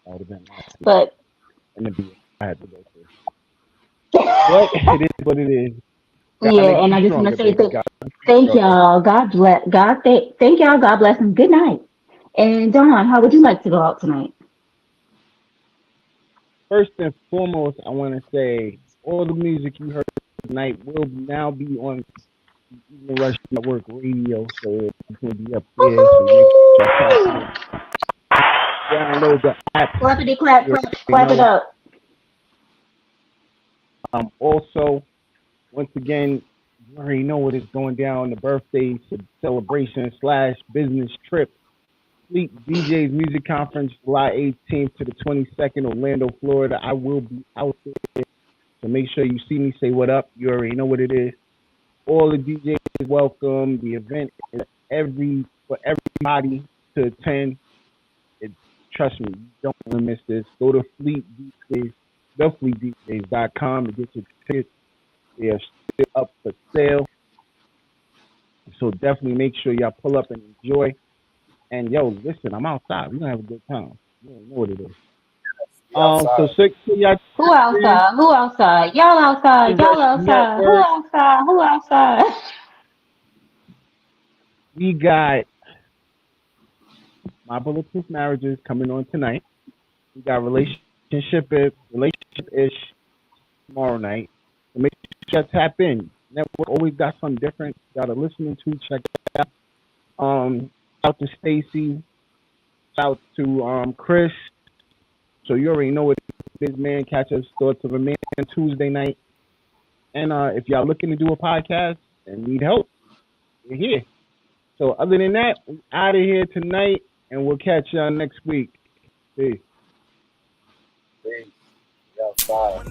I would have been nice. But I had to go through. But it is what it is. Yeah, and I just want to say thank y'all. God bless. Thank y'all. God bless and good night. And Dawn, how would you like to go out tonight? First and foremost, I want to say all the music you heard tonight will now be on the Rush Network Radio, so it's going to be up there. So make sure you download the app. Clappity clap, clap it up. Also, once again, you already know what is going down. The birthday celebration / business trip. Fleet DJ's Music Conference, July 18th to the 22nd, Orlando, Florida. I will be out there, so make sure you see me, say what up. You already know what it is. All the DJs is welcome. The event is for everybody to attend. Trust me, you don't want to miss this. Go to Fleet DJs, thefleetdjs.com to get your tickets. They are still up for sale. So definitely make sure y'all pull up and enjoy. And yo, listen, I'm outside. We're gonna have a good time. You don't know what it is. So y'all. Who outside? Who outside? Y'all outside. Y'all outside. Who outside? Who outside? We got My Bulletproof Marriages coming on tonight. We got relationship-ish tomorrow night. So make sure you tap in. Network always got something different. Y'all are listening to. Check it out. Shout out to Stacy. Shout out to Chris. So you already know what it is, man. Catch us Thoughts of a Man Tuesday night. And if y'all looking to do a podcast and need help, we're here. So other than that, we're out of here tonight, and we'll catch y'all next week. Peace. Peace. Outside.